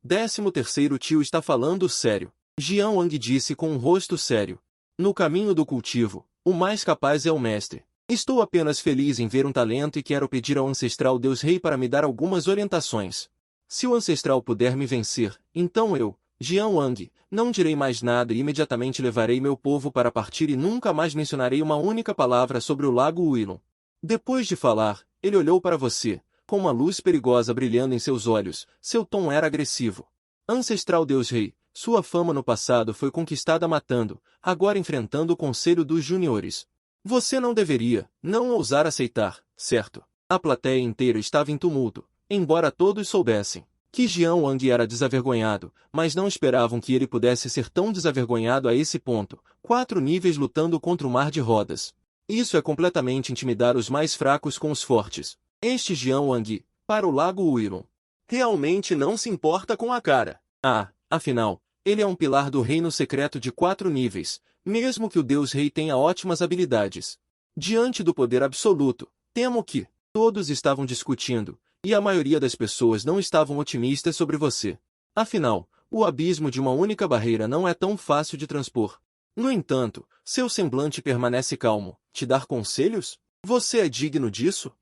13º tio está falando sério. Jian Wang disse com um rosto sério. No caminho do cultivo, o mais capaz é o mestre. Estou apenas feliz em ver um talento e quero pedir ao ancestral Deus Rei para me dar algumas orientações. Se o ancestral puder me vencer, então eu, Jian Wang, não direi mais nada e imediatamente levarei meu povo para partir e nunca mais mencionarei uma única palavra sobre o lago Huilon. Depois de falar, ele olhou para você, com uma luz perigosa brilhando em seus olhos, seu tom era agressivo. Ancestral Deus Rei, sua fama no passado foi conquistada matando, agora enfrentando o Conselho dos Juniores. Você não deveria, não ousar aceitar, certo? A plateia inteira estava em tumulto. Embora todos soubessem que Jian Wang era desavergonhado, mas não esperavam que ele pudesse ser tão desavergonhado a esse ponto. 4 níveis lutando contra o Mar de Rodas. Isso é completamente intimidar os mais fracos com os fortes. Este Jian Wang, para o lago Huilon, realmente não se importa com a cara. Afinal, ele é um pilar do reino secreto de 4 níveis, mesmo que o Deus Rei tenha ótimas habilidades. Diante do poder absoluto, Temo que todos estavam discutindo, e a maioria das pessoas não estavam otimistas sobre você. Afinal, o abismo de uma única barreira não é tão fácil de transpor. No entanto, seu semblante permanece calmo. Te dar conselhos? Você é digno disso?